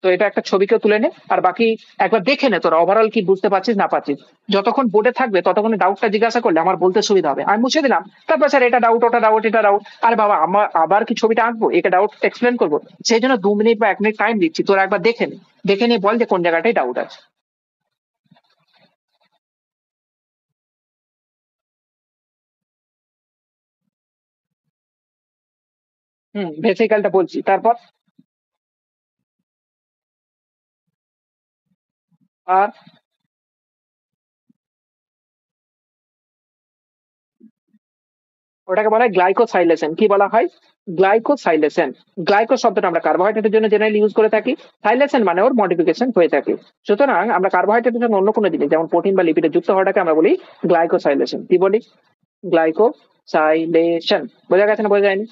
তো এটা একটা ছবিকেও তুলে নে, আর বাকি একবার দেখে নে তোরা ওভারঅল কি বুঝতে পারছিস না পারছিস। যতক্ষণ বোর্ডে থাকবে ততক্ষণ ডাউটটা জিজ্ঞাসা করলে আমার বলতে সুবিধা হবে। আমি মুছে দিলাম, তারপর স্যার এটা ডাউট, ওটা ডাউট, এটা ডাউট, আরে বাবা আমার আবার কি ছবিটা আঁকবো, একে ডাউট এক্সপ্লেন করবো, সেই জন্য 2 মিনিট বা 1 মিনিট টাইম দিচ্ছি। তোরা একবার দেখে নে, দেখে নিয়ে বল যে কোন জায়গাটায় ডাউট আছে। ভেসিক্যালটা বলছি, তারপর আর ওটাকে বলা হয় গ্লাইকোসাইলেশন। কি বলা হয়? গ্লাইকোসাইলেশন। গ্লাইকো শব্দটা আমরা কার্বোহাইড্রেটের জন্য জেনারেলি ইউজ করে থাকি, সাইলেশন মানে ওর মডিফিকেশন হয়ে থাকে। সুতরাং আমরা কার্বোহাইড্রেটের জন্য অন্য কোনো জিনিস যেমন প্রোটিন বা লিপিডে যুক্ত হওয়াটাকে আমরা বলি গ্লাইকোসাইলেশন। কি বলি? গ্লাইকোসাইলেশন। বোঝা গেছে না বোঝা যায়নি?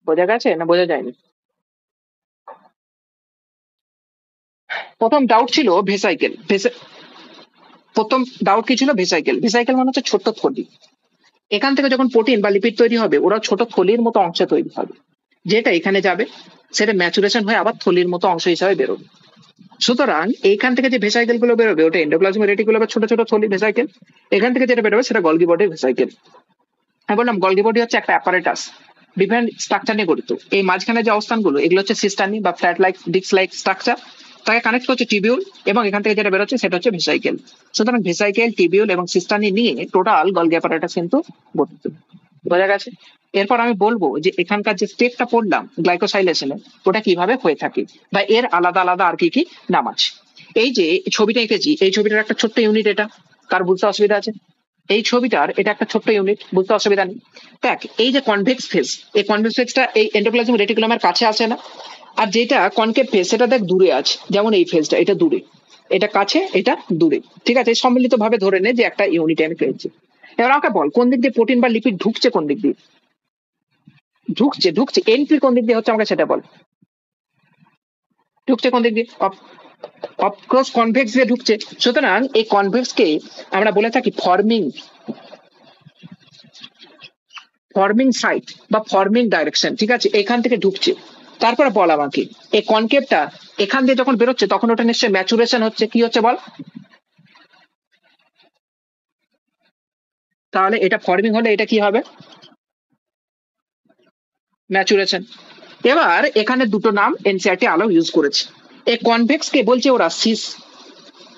বোঝা গেছে না বোঝা যায়নি? প্রথম ডাউট ছিল ভেসাইকেল। প্রথম ডাউট কি ছিল? ভেসাইকেল। ভেসাইকেল মানে হচ্ছে ছোট্ট থলি। এখান থেকে যখন প্রোটিন বা লিপিড তৈরি হবে ওরা ছোট থলির মতো অংশে তৈরি হবে, যেটা এখানে যাবে, সেটা ম্যাচুরেশন হয়ে আবার থলির মতো অংশ হিসাবে বেরোবে। সুতরাং এইখান থেকে যে ভেসাইকেল গুলো বেরোবে ওটা এন্ডোপ্লাজমিক রেটিকুলামের ছোট ছোট থলি ভেসাইকেল। এখান থেকে যেটা বেরোবে সেটা গলগি বডির ভেসাইকেল। আমি বললাম গলগি বডি হচ্ছে একটা অ্যাপারেটাস, বিভিন্ন স্ট্রাকচার নিয়ে গঠিত। এই মাঝখানে যে অবস্থানগুলো এগুলো হচ্ছে সিস্টানি বা flat like disc like structure, তাকে কানেক্ট করছে টিবিউল, এবং এখান থেকে যেটা বেরোচ্ছে সেটা হচ্ছে ভেসাইকেল। সুতরাং ভেসাইকেল, টিবিউল এবং সিস্টানি নিয়ে টোটাল গলগি অ্যাপারেটাস কিন্তু গঠিত। বোঝা গেছে? এরপর আমি বলবো যে এখানকার যে স্টেপটা পড়লাম গ্লাইকোসাইলেশনে, ওটা কিভাবে হয়ে থাকে বা এর আলাদা আলাদা আর কি কি নাম আছে। এই যে ছবিটা এঁকেছি, এই ছবিটার একটা ছোট্ট ইউনিট, এটা কার বুঝতে অসুবিধা আছে? এই ছবিটার এটা একটা ছোট্ট ইউনিট, বুঝতে অসুবিধা নেই। দেখ, এই যে কনভেক্স ফেজ, এই কনভেক্স ফেজটা এই এন্ডোপ্লাজমিক রেটিকুলামের কাছে আসে না, আর যেটা কনকেভ ফেজ সেটা দেখ দূরে আছে। যেমন এই ফেজটা, এটা দূরে, এটা কাছে, এটা দূরে। ঠিক আছে, সম্মিলিত ভাবে ধরে নে যে একটা ইউনিট আমি পেয়েছি। এবার আমাকে বল কোন দিক দিয়ে প্রোটিন বা লিপিড ঢুকছে, কোন দিক দিয়ে ঢুকছে এন্ট্রি কোন দিক দিয়ে হচ্ছে, আমাকে সেটা বল। ঢুকছে কোন দিক দিয়ে? অফকোর্স কনভেক্স দিয়ে ঢুকছে। সুতরাং এই কনভেক্স কে আমরা বলে থাকি ফর্মিং সাইট বা ফর্মিং ডাইরেকশন। ঠিক আছে, এখান থেকে ঢুকছে। তারপরে বল আমাকে, এই কনকেভটা এখান দিয়ে যখন বেরোচ্ছে তখন ওটা নিশ্চয়ই ম্যাচুরেশন হচ্ছে। কি হচ্ছে বল? তাহলে এটা ফর্মিং হলে এটা কি হবে? ম্যাচুরেশন। এবার এখানে দুটো নাম এনসিআরটি আলো ইউজ করেছে। এই কনভেক্স কে বলছে ওরা সিস।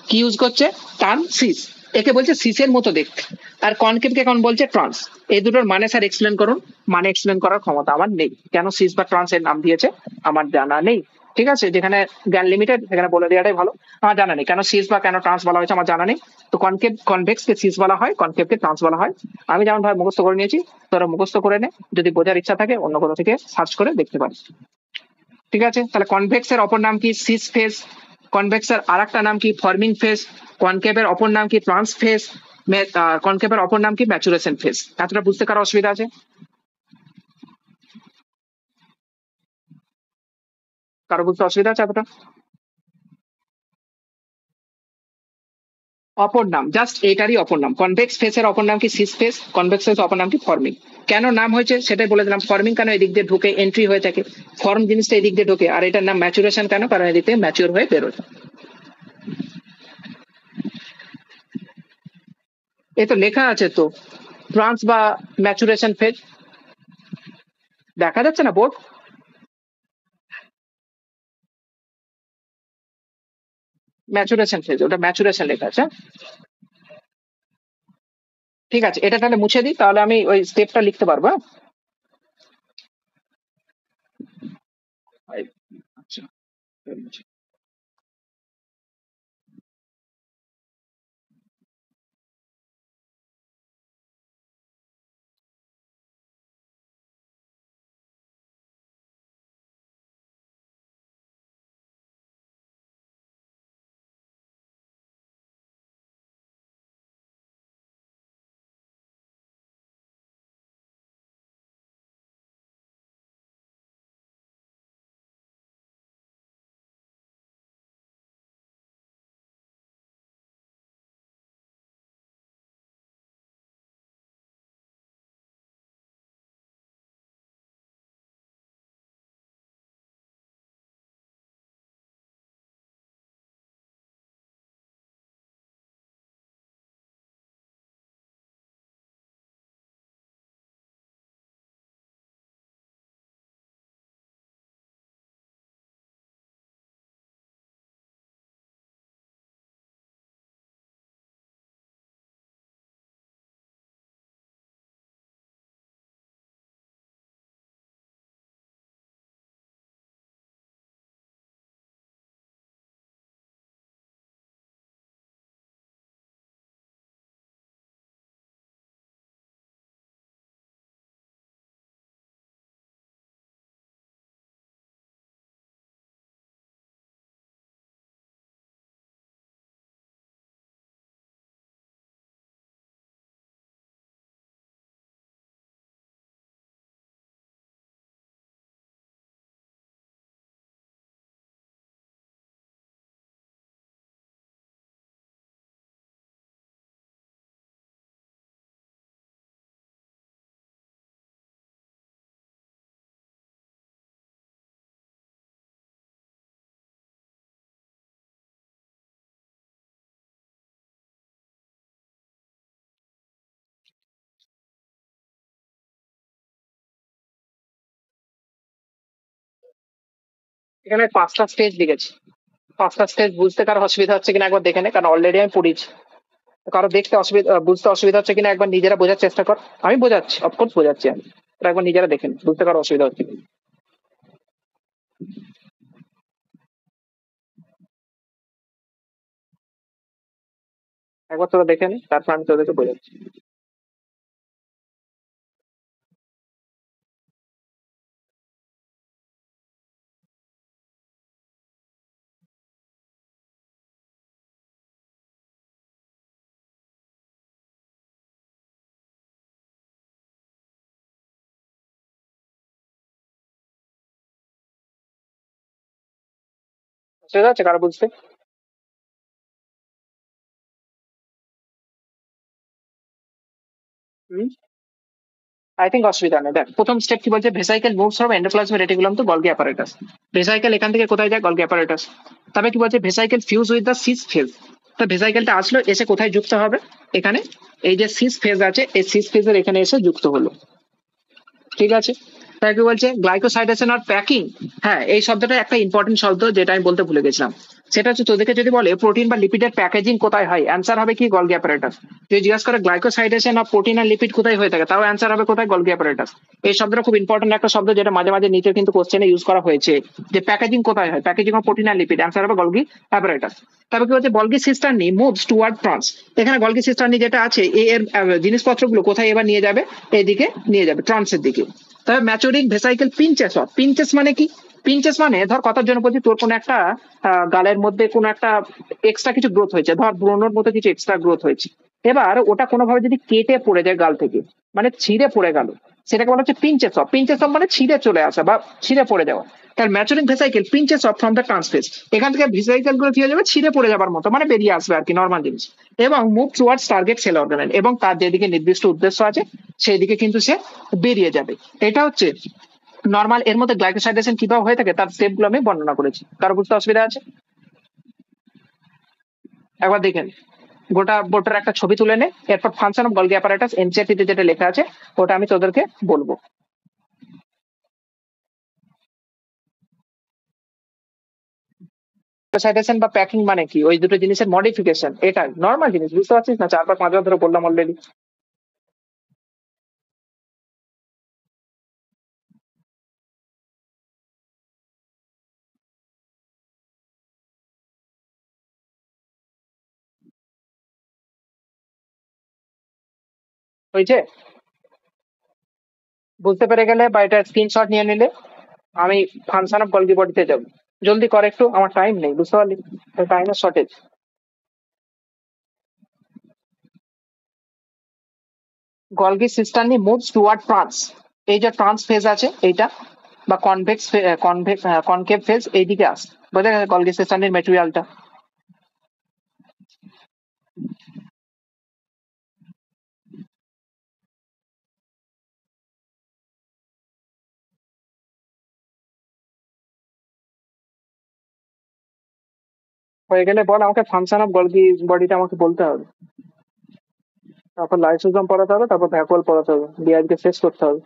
কি ইউজ করছে? Term cis. একে বলছে সিসের মতো দেখতে। আর কনকেভ কে এখন বলছে ট্রান্স। এই দুটোর মানে স্যার এক্সপ্লেন করুন। মানে এক্সপ্লেন করার ক্ষমতা আমার নেই, কেন সিস বা ট্রান্স এর নাম দিয়েছে আমার জানা নেই। ঠিক আছে, যেখানে জ্ঞান লিমিটেড সেখানে বলে দেওয়াটাই ভালো। আমার জানা নেই কেন সিস বা কেন ট্রান্স বলা হয়েছে, আমার জানা নেই। তো কনকেভ কনভেক্স কে সিস বলা হয়, কনকেভ কে ট্রান্স বলা হয়। আমি যেমন ভাবে মুখস্থ করে নিয়েছি, তোরা মুখস্থ করে নে, যদি বোঝার ইচ্ছা থাকে অন্য কোথাও থেকে সার্চ করে দেখতে পারিস। ঠিক আছে, তাহলে কনভেক্স এর অপর নাম কি? Cis phase. কনভেক্স এর আরেকটা নাম কি? Forming phase. কনকেভের অপর নাম কি? Trans phase. কনকেভের অপর নাম কি? Maturation phase. এতটা বুঝতে কারো অসুবিধা আছে? কারো বুঝতে অসুবিধা আছে এতটা? অপর নাম, জাস্ট এটারই অপর নাম। কনভেক্স ফেসের অপর নাম কি? Cis face. কনভেক্স ফেস অপর নাম কি? ফর্মিং। কেন নাম হয়েছে সেটাই বলে দিলাম। ফর্মিং কেন এদিক দিয়ে ঢুকে এন্ট্রি হয়ে থাকে, ফর্ম জিনিসটা এদিক দিয়ে ঢোকে। আর এটার নাম ম্যাচুরেশন কেন? কারণ এদিক থেকে ম্যাচিওর হয়ে বেরোয়। এই তো লেখা আছে তো, ট্রান্স বা ম্যাচুরেশন ফেজ। দেখা যাচ্ছে না বোর্ড? ম্যাচুরেশন ফেজ, ওটা ম্যাচুরেশন লেখা আছে। ঠিক আছে, এটা তাহলে মুছে দিই, তাহলে আমি ওই স্টেপটা লিখতে পারবো। হ্যাঁ? আচ্ছা, এখানে 5টা স্টেজ লিখেছি। 5টা স্টেজ বুঝতে কারো অসুবিধা হচ্ছে কিনা একবার দেখে নে, কারণ অলরেডি আমি পড়িয়েছি। কারো দেখতে অসুবিধা, বুঝতে অসুবিধা হচ্ছে কিনা একবার নিজেরা বোঝার চেষ্টা কর। আমি বোঝাচ্ছি, অফকোর্স বোঝাচ্ছি আমি। তোরা একবার নিজেরা দেখেন বুঝতে কারো অসুবিধা হচ্ছে কিনা। একবার তোরা দেখে নে, তারপর আমি তোদেরকে বোঝাচ্ছি। অসুবিধা হচ্ছে কারো বুঝতে? হুম, আই থিঙ্ক অসুবিধা নেই। দেখ প্রথম স্টেপ কি বলছে, vesicle moves from endoplasmic reticulum to Golgi apparatus. Vesicle এখান থেকে কোথায় যায়? Golgi apparatus. তবে কি বলছে, vesicle fuse with the cis face. তো ভেসাইকেলটা আসলো, এসে কোথায় যুক্ত হবে? এখানে এই যে সিস ফেজ আছে, এই সিস ফেজের এখানে এসে যুক্ত হলো। ঠিক আছে, তাই কি বলছে, গ্লাইকোসাইডেশন আর প্যাকিং। হ্যাঁ, এই শব্দটা একটা ইম্পর্টেন্ট শব্দ যেটা আমি বলতে ভুলে গেছিলাম। সেটা হচ্ছে তোদেরকে যদি বলে প্রোটিন বা লিপিডের প্যাকেজিং কোথায় হয়, অ্যান্সার হবে কি গলগি অ্যাপারেটাস। যদি জিজ্ঞাসা করে গ্লাইকোসাইডেশন অফ প্রোটিন আর লিপিড কোথায় হয়ে থাকে, তাও অ্যান্সার হবে কোথায়, গলগি অ্যাপারেটাস। এই শব্দটা খুব ইম্পর্টেন্ট একটা শব্দ, যেটা মাঝে মাঝে নিচে কিন্তু কোশ্চেনে ইউজ করা হয়েছে, যে প্যাকেজিং কোথায় হয়, প্যাকেজিং অফ প্রোটিন আর লিপিড, অ্যান্সার হবে গলগি অ্যাপারেটাস। তারপর কি হচ্ছে Golgi cisternae moves toward trans. এখানে গলগি সিস্টার্নি যেটা আছে এর জিনিসপত্রগুলো কোথায় এবার নিয়ে যাবে, এইদিকে নিয়ে যাবে, ট্রান্সের দিকে। তবে ম্যাচুরিং ভেসাইকেল পিঞ্চেস অফ, পিঞ্চেস মানে কি, পিঞ্চেস মানে ধর কথার জন্য বলছি, তোর কোনো একটা গালের মধ্যে কোনো একটা এক্সট্রা কিছু গ্রোথ হয়েছে, ধর ব্রণর মধ্যে কিছু এক্সট্রা গ্রোথ হয়েছে, এবার ওটা কোনোভাবে যদি কেটে পড়ে যায় গাল থেকে, মানে ছিঁড়ে পড়ে গেল, সেটাকে বলা হচ্ছে পিঞ্চেস অফ। পিঞ্চেস অফ মানে ছিঁড়ে চলে আসা বা ছিঁড়ে পড়ে যাওয়া। তার maturing ভেসাইকেল pinches of from the ট্রান্সফেস, এখান থেকে ভেসাইকেল গুলো কি হয়ে যাবে, ছিঁড়ে পড়ে যাবার মতো, মানে বেরিয়ে আসবে আর কি, নর্মাল জিনিস। এবং move towards target cell organelle, এবং তার যেদিকে নির্দিষ্ট উদ্দেশ্য আছে সেই দিকে কিন্তু সে বেরিয়ে যাবে। এটা হচ্ছে নর্মাল। এর মধ্যে গ্লাইকোসাইডেশন কিভাবে হয়ে থাকে তার স্টেপ গুলো আমি বর্ণনা করেছি। কারো বুঝতে অসুবিধা আছে? একবার দেখেন, গোটা বোর্ডের একটা ছবি তুলে নে, এরপর function of Golgi apparatus NCERT যেটা লেখা আছে ওটা আমি তোদেরকে বলবো। গ্লাইকোসাইডেশন বা প্যাকিং মানে কি, ওই দুটো জিনিসের মডিফিকেশন, এটা নর্মাল জিনিস, বুঝতে পারছিস না? 4 বা 5 বার ধরে বললাম অলরেডি। হয়েছে? বুঝতে পেরে গেলে বা এটা স্ক্রিনশট নিয়ে নিলে আমি ফাংশন অফ গলগি বডিতে যাবো। জলদি কর একটু, আমার টাইম নেই, বুঝতে পারলি, টাইমের shortage. Golgi cisternae moves toward trans, এই যে ট্রান্স ফেজ আছে এইটা, বা কনভেক্স কনভেক্স কনকেভ ফেজ, এইদিকে আস, বোঝা গেছে গলগি সিস্টার্নির মেটেরিয়ালটা। হয়ে গেলে বল আমাকে ফাংশন অফ গলগি বডিটা আমাকে বলতে হবে, তারপর লাইসোজোম পড়াতে হবে, তারপর ভ্যাকুয়াল পড়াতে হবে, দিয়ে আজকে শেষ করতে হবে।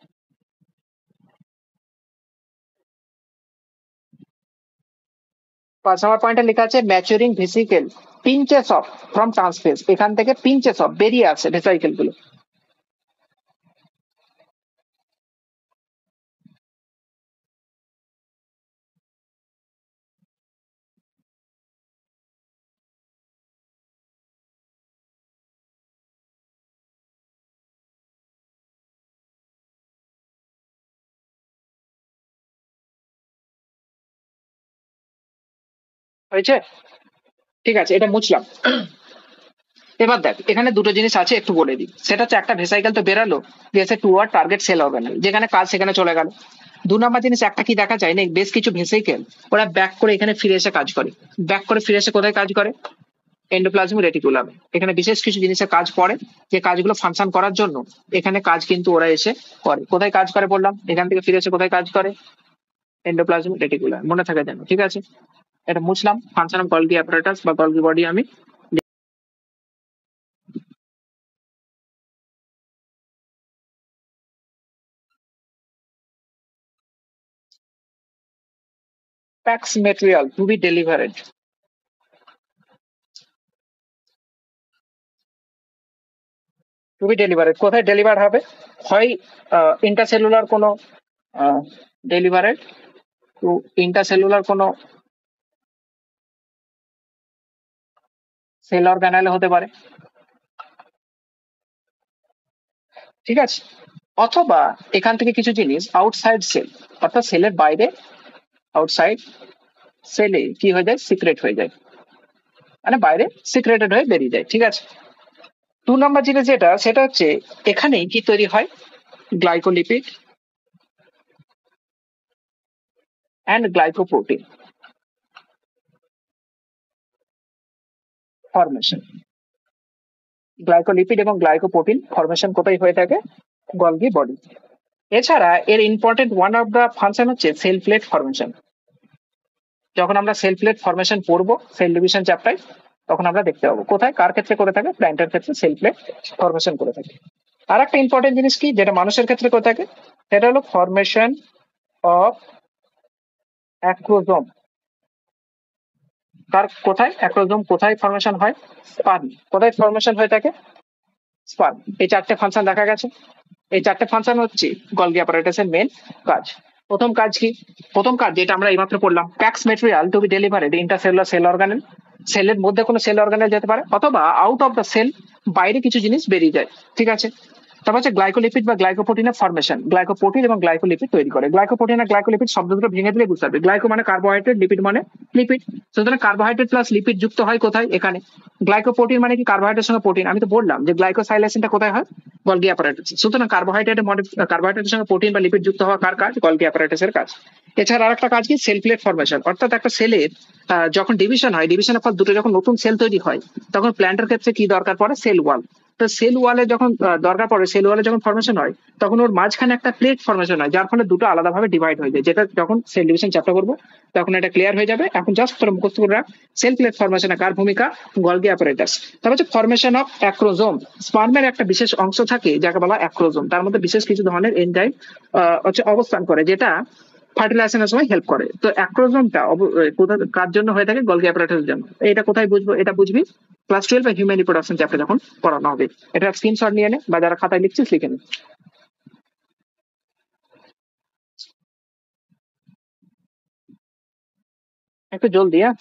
5 নম্বর পয়েন্টে লেখা আছে maturing vesicle pinches of from ট্রান্সফেজ, এখান থেকে পিঞ্চেস অফ বেরিয়ে আসে ভেসাইকেল গুলো। হয়েছে? ঠিক আছে, এটা মুছলাম। এবার দেখ এখানে দুটো জিনিস আছে, একটু বলে দিই। সেটা হচ্ছে একটা ভেসাইকেল তো বেরালো, গেছে টুয়ার্ড টার্গেট সেল অর্গানেল, যেখানে কাজ সেখানে চলে গেল। 2 নম্বর জিনিস একটা কি দেখা যায় না, বেশ কিছু ভেসিকেল ওরা ব্যাক করে এখানে ফিরে এসে কাজ করে। ব্যাক করে ফিরে এসে কোথায় কাজ করে, এন্ডোপ্লাজমিক রেটিকুলাম। এখানে বিশেষ কিছু জিনিসের কাজ পড়ে, যে কাজগুলো ফাংশন করার জন্য এখানে কাজ কিন্তু ওরা এসে করে। কোথায় কাজ করে বললাম, এখান থেকে ফিরে এসে কোথায় কাজ করে, এন্ডোপ্লাজমিক রেটিকুলাম, মনে থাকে যেন, ঠিক আছে? এটা মুছলাম। ফাংশন অফ গলগি অ্যাপারেটাস বা গলগি বডি আমি packs material to be delivered, to be delivered কোথায় ডেলিভার হবে, হয় ইন্টারসেলুলার কোনো ডেলিভারেড টু ইন্টারসেলুলার কোনো সেল অর্গানাইলে হতে পারে, ঠিক আছে? অথবা এখান থেকে কিছু জিনিস আউটসাইড সেল, অর্থাৎ সেলের বাইরে, আউটসাইড সেলে কি হয়ে যায়, সিক্রেট হয়ে যায়, মানে বাইরে সিক্রেটেড হয়ে বেরিয়ে যায়, ঠিক আছে? 2 নম্বর জিনিস যেটা, সেটা হচ্ছে এখানেই কি তৈরি হয়, glycolipid and glycoprotein formation. Glycolipid এবং গ্লাইকোপ্রোটিন ফরমেশন কোথায় হয়ে থাকে, গলগি বডি। এছাড়া এর important one of the function হচ্ছে সেল প্লেট ফরমেশন। যখন আমরা সেল প্লেট ফরমেশন পড়বো সেল ডিভিশন চ্যাপ্টারে, তখন আমরা দেখতে পাবো কোথায় কার ক্ষেত্রে করে থাকে, প্ল্যান্টের ক্ষেত্রে সেল প্লেট ফরমেশন করে থাকে। আর একটা ইম্পর্টেন্ট জিনিস কি, যেটা মানুষের ক্ষেত্রে করে থাকে, সেটা হলো ফরমেশন অফ অ্যাক্রোজোম। তার কোথায় অ্যাক্রোজোম কোথায় ফরমেশন হয়? স্পার্ম। কোথায় ফরমেশন হয়ে থাকে? স্পার্ম। এই চারটে ফাংশন দেখা গেছে। এই চারটে ফাংশন হচ্ছে গলগি অ্যাপারেটাসের মেন কাজ। প্রথম কাজ কি? প্রথম কাজ যেটা আমরা এইমাত্র পড়লাম, packs material to be delivered intercellular cell organelle. সেলের মধ্যে কোনো সেল অর্গানেল যেতে পারে, অথবা আউট অফ দ্য সেল বাইরে কিছু জিনিস বেরিয়ে যায়। ঠিক আছে। তারপর হচ্ছে গ্লাইকোলিপিড বা গ্লাইকোপ্রোটিনের ফরমেশন। গ্লাইকোপ্রোটিন এবং গ্লাইকোলিপিড তৈরি করে। গ্লাইকোপ্রোটিন আর গ্লাইকোলিপিড শব্দ দুটো ভেঙে দিলে বুঝতে পারবে। গ্লাইকো মানে কার্বোহাইড্রেট, লিপিড মানে লিপিড। সুতরাং কার্বোহাইড্রেট প্লাস লিপিড যুক্ত হয় কোথায়? এখানে। গ্লাইকোপ্রোটিন মানে কি? কার্বোহাইড্রেটের সঙ্গে প্রোটিন। আমি তো বললাম যে গ্লাইকোসাইলেশনটা কোথায় হয়? Golgi apparatus. সুতরাং কার্বোহাইড্রেটের সঙ্গে প্রোটিন বা লিপিড যুক্ত হওয়া কার কাজ? গলগি অ্যাপারেটাসের কাজ। এছাড়া আরেকটা কাজ কি? Sell plate formation. অর্থাৎ একটা সেলের যখন ডিভিশন হয়, ডিভিশনের পর দুটো যখন নতুন সেল তৈরি হয়, তখন প্ল্যান্টের ক্ষেত্রে কি দরকার পড়ে? Cell wall. তো সেল ওয়ালে যখন দরকার পড়ে, সেল ওয়ালে যখন ফরমেশন হয়, তখন ওর মাঝখানে একটা প্লেট ফরমেশন হয়, যার ফলে দুটো আলাদাভাবে ডিভাইড হয়ে যায়। যেটা যখন সেল ডিভিশন চ্যাপ্টার করবো তখন এটা ক্লিয়ার হয়ে যাবে। এখন জাস্ট তোরা মুখস্থ করে রাখ সেল প্লেট ফরমেশনে কার ভূমিকা? Golgi apparatus. তারপর হচ্ছে ফরমেশন অফ অ্যাক্রোজোম। স্পার্মের একটা বিশেষ অংশ থাকে যাকে বলা হয় অ্যাক্রোজোম। তার মধ্যে বিশেষ কিছু ধরনের এনজাইম হচ্ছে অবস্থান করে, যেটা ফার্টিলাইজেশনের সময় হেল্প করে। তো অ্যাক্রোজোমটা কোথায় কার জন্য হয়ে থাকে? গলগি অ্যাপারেটাসের জন্য। এটা কোথায় বুঝবো? এটা বুঝবি ক্লাস 12 বা হিউম্যান রিপ্রোডাকশন চ্যাপ্টার যখন পড়ানো হবে। এটা স্ক্রিনশট নিয়ে নে, বা যারা খাতায় লিখছিস লিখে নে। একটু জলদি, হ্যাঁ।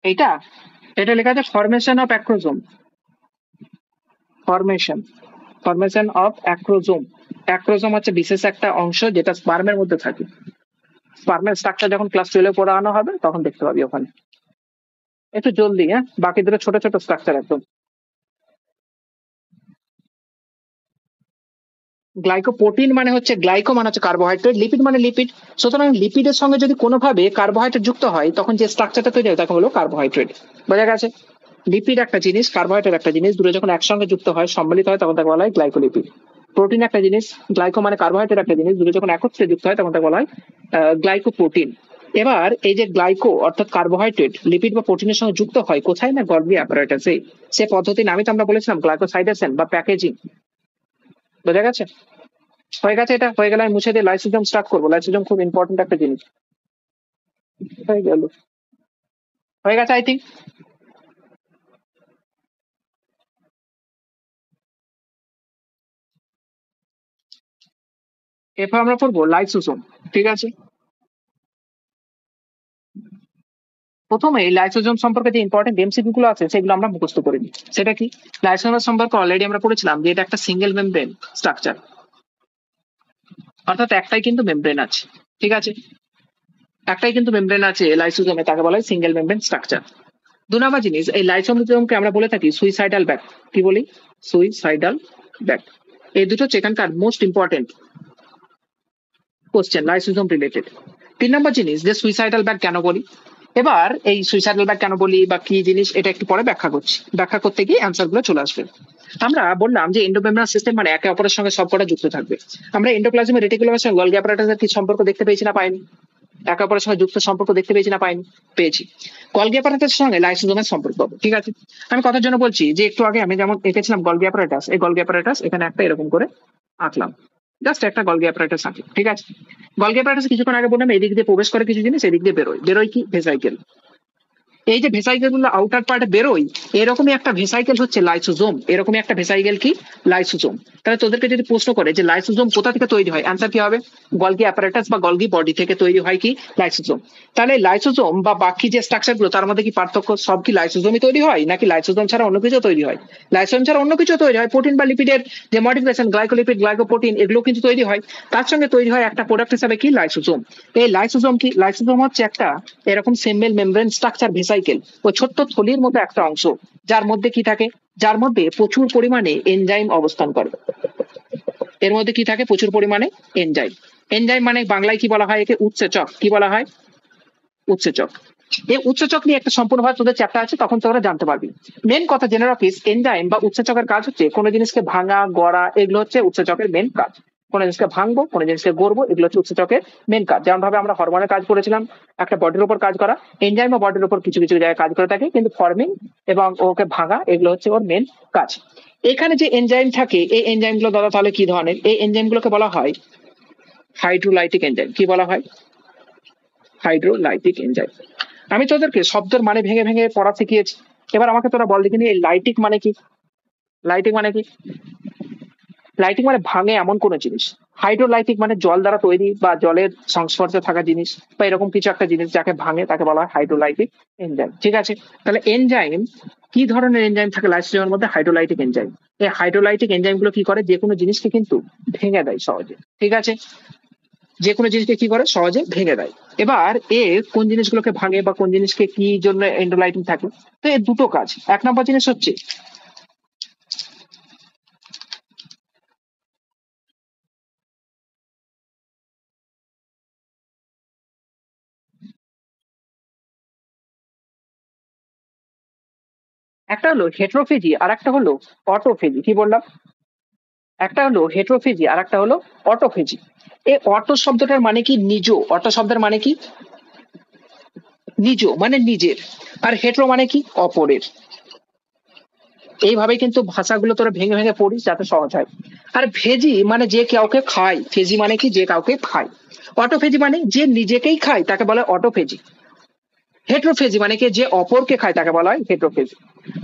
এইটা এটা লেখা আছে formation of acrosome. Formation formation of acrosome. Acrosome হচ্ছে বিশেষ একটা অংশ যেটা স্পার্মের মধ্যে থাকে। স্পার্মের স্ট্রাকচার যখন ক্লাস 12 পড়ানো হবে তখন দেখতে পাবি ওখানে। একটু জলদি, হ্যাঁ। বাকি দুটো ছোট ছোট স্ট্রাকচার একদম। গ্লাইকোপ্রোটিন মানে হচ্ছে, গ্লাইকো মানে হচ্ছে কার্বোহাইড্রেট, লিপিড মানে লিপিড। সুতরাং লিপিডের সঙ্গে যদি কোনোভাবে কার্বোহাইড্রেট যুক্ত হয়, তখন যে স্ট্রাকচারটা তৈরি হয় তাকে হলো কার্বোহাইড্রেট। বোঝা গেছে? লিপিড একটা জিনিস, কার্বোহাইড্রেট একটা জিনিস, দুটো যখন একসঙ্গে যুক্ত হয়, সম্মিলিত হয়, তখন তাকে বলা হয় গ্লাইকোলিপিড। প্রোটিন একটা জিনিস, গ্লাইকো মানে কার্বোহাইড্রেট একটা জিনিস, দুটো যখন একত্রে যুক্ত হয় তখন তাকে বলা হয় গ্লাইকোপ্রোটিন। এবার এই যে গ্লাইকো অর্থাৎ কার্বোহাইড্রেট লিপিড বা প্রোটিনের সঙ্গে যুক্ত হয় কোথায়? না গলগি অ্যাপারেটাসে। সে পদ্ধতির নামই তো আমরা বলেছিলাম গ্লাইকোসাইডেশন বা প্যাকেজিং। বোঝা গেছে? হয়ে গেছে। এটা হয়ে গেলে আমি মুছে দিয়ে লাইসোজোম স্টার্ট করবো। লাইসোজোম খুব ইম্পর্টেন্ট একটা জিনিস। হয়ে গেল। হয়ে গেছে আই থিঙ্ক। এরপর আমরা পড়বো লাইসোজোম। ঠিক আছে। প্রথমে এই লাইসোজোম সম্পর্কে যে ইম্পর্টেন্ট এমসিকিউ গুলো আছে সেগুলো আমরা মুখস্থ করে নিই। সেটা কি? লাইসোজোম সম্পর্কে অলরেডি আমরা পড়েছিলাম যে এটা একটা সিঙ্গেল মেমব্রেন স্ট্রাকচার। অর্থাৎ একটাই কিন্তু মেমব্রেন আছে। ঠিক আছে। একটাই কিন্তু মেমব্রেন আছে লাইসোজোমে, তাকে বলা হয় সিঙ্গেল মেমব্রেন স্ট্রাকচার। 2 নম্বর জিনিস, এই লাইসোজোমকে আমরা বলে থাকি সুইসাইডাল ব্যাগ। কি বলি? Suicidal bag. এই দুটো হচ্ছে এখানকার most important question lysosome related. 3 নম্বর জিনিস, যে সুইসাইডাল ব্যাগ কেন বলি। এবার এই সুইসাইডাল ব্যাগ কেন বলি বা কি জিনিস, এটা একটু পরে ব্যাখ্যা করছি। ব্যাখ্যা করতে গিয়ে অ্যান্সার গুলো চলে আসবে। আমরা বললাম যে এন্ডোমেমব্রেনাস সিস্টেম মানে একে অপরের সঙ্গে সবকটা যুক্ত থাকবে। আমরা এন্ডোপ্লাজমিক রেটিকুলামের সঙ্গে গলগি অ্যাপারেটাসের কি সম্পর্ক দেখতে পেয়েছি না পাইনি? একে অপরের সঙ্গে যুক্ত সম্পর্ক দেখতে পেয়েছি না পাইনি? পেয়েছি। গলগি অ্যাপারেটাসের সঙ্গে লাইসোজোমের সম্পর্ক পাবো। ঠিক আছে। আমি কথার জন্য বলছি যে একটু আগে আমি যেমন এঁকেছিলাম গলগি অ্যাপারেটাস, এই গলগি অ্যাপারেটাস এখানে একটা এরকম করে আঁকলাম। জাস্ট একটা গলগি অ্যাপারেটাস আঁকলাম। ঠিক আছে। গলগি অ্যাপারেটাস কিছুক্ষণ আগে বললাম এদিক দিয়ে প্রবেশ করে কিছু জিনিস, এদিক দিয়ে বেরোয়। বেরোয় কি? ভেসাইকেল। এই যে ভেসাইকেল গুলো আউটার পার্টে বেরোয়, এরকমই একটা ভেসাইকেল হচ্ছে লাইসোজোম। এরকমই একটা ভেসাইকেল কি? লাইসোজোম। তাহলে তোদেরকে যদি প্রশ্ন করে যে লাইসোজোম কোথা থেকে তৈরি হয়, অ্যান্সার কি হবে? গলগি অ্যাপারেটাস বা গলগি বডি থেকে তৈরি হয় কি? লাইসোজোম। তাহলে লাইসোজোম বা বাকি যে স্ট্রাকচার গুলো তার মধ্যে কি পার্থক্য? সব কি লাইসোজোমই তৈরি হয়, নাকি লাইসোজোম ছাড়া অন্য কিছু তৈরি হয়? লাইসোজোম ছাড়া অন্য কিছু তৈরি হয়। প্রোটিন বা লিপিডের যে মডিফিকেশন, গ্লাইকোলিপিড, গ্লাইকোপ্রোটিন, এগুলো কিন্তু তৈরি হয়। তার সঙ্গে তৈরি হয় একটা প্রোডাক্ট হিসাবে কি? লাইসোজোম। এই লাইসোজোম কি? লাইসোজোম হচ্ছে একটা এরকম সিম্বল মেমব্রেন স্ট্রাকচার ভেসাইকেল, ও ছোট্ট থলির মতো একটা অংশ, যার মধ্যে কি থাকে? যার মধ্যে প্রচুর পরিমাণে এনজাইম অবস্থান করে। এর মধ্যে কি থাকে? প্রচুর পরিমাণে এনজাইম। এনজাইম মানে বাংলায় কি বলা হয়? একে উৎসেচক। কি বলা হয়? উৎসেচক। এই উৎসেচক নিয়ে একটা সম্পূর্ণভাবে তোদের চ্যাপ্টার আছে, তখন তোরা জানতে পারবি। মেন কথা জেনে রাখিস, এনজাইম বা উৎসেচকের কাজ হচ্ছে কোনো জিনিসকে ভাঙা, গড়া, এগুলো হচ্ছে উৎসেচকের মেন কাজ। কোনো জিনিসকে ভাঙবো, কোনো জিনিসকে গড়বো, এগুলো হচ্ছে উৎসেচকের মেন কাজ। যেমন ভাবে আমরা হরমোনের কাজ করেছিলাম একটা বডির উপর কাজ করা, এনজাইমও বডির উপর কিছু কিছু জায়গায় কাজ করে থাকে, কিন্তু ফর্মিং এবং ওকে ভাঙা এগুলো হচ্ছে ওর মেন কাজ। এখানে যে এনজাইম থাকে এই এনজাইম গুলো দাদা তাহলে কি ধরনের? এই এনজাইম গুলোকে বলা হয় হাইড্রোলাইটিক এনজাইম। কি বলা হয়? Hydrolytic enzyme. আমি তোদেরকে শব্দের মানে ভেঙে ভেঙে পড়া শিখিয়েছি, এবার আমাকে তোরা বল দেখিনি এই লাইটিক মানে কি? লাইটিক মানে কি? লাইটিক মানে ভাঙে এমন কোন জিনিস। হাইড্রোলাইটিক মানে জল দ্বারা তৈরি বা জলের সংস্পর্শে থাকা জিনিস বা এরকম কিছু একটা জিনিস যাকে ভাঙে তাকে বলা হয় হাইড্রোলাইটিক এনজাইম। ঠিক আছে, তাহলে এনজাইম কি ধরনের এনজাইম থাকে লাইসোজোমের মধ্যে? Hydrolytic enzyme. এই হাইড্রোলাইটিক এনজাইম গুলো কি করে? যে কোনো জিনিসকে কিন্তু ভেঙে দেয় সহজে। ঠিক আছে, যে কোনো জিনিসকে কি করে? সহজে ভেঙে দেয়। এবার এ কোন জিনিসগুলোকে ভাঙে বা কোন জিনিসকে কি জন্য এন্ডোলাইটিক থাকে? তো এর দুটো কাজ। এক নম্বর জিনিস হচ্ছে একটা হলো হেটেরোফেজি আর একটা হলো অটোফেজি। কি বললাম? একটা হলো হেটেরোফেজি আর একটা হলো অটোফেজি। এই অটো শব্দটার মানে কি? নিজ। অটো শব্দের মানে কি? নিজ মানে নিজের। আর হেটেরো মানে কি? অপরের। এইভাবে কিন্তু ভাষাগুলো তোরা ভেঙে ভেঙে পড়িস যাতে সহজ হয়। আর ভেজি মানে যে কাউকে খায়। ফেজি মানে কি? যে কাউকে খায়। অটোফেজি মানে যে নিজেকেই খায় তাকে বলা হয় অটোফেজি। হেটেরোফেজি মানে কি? যে অপরকে খায় তাকে বলা হয় হেটেরোফেজি।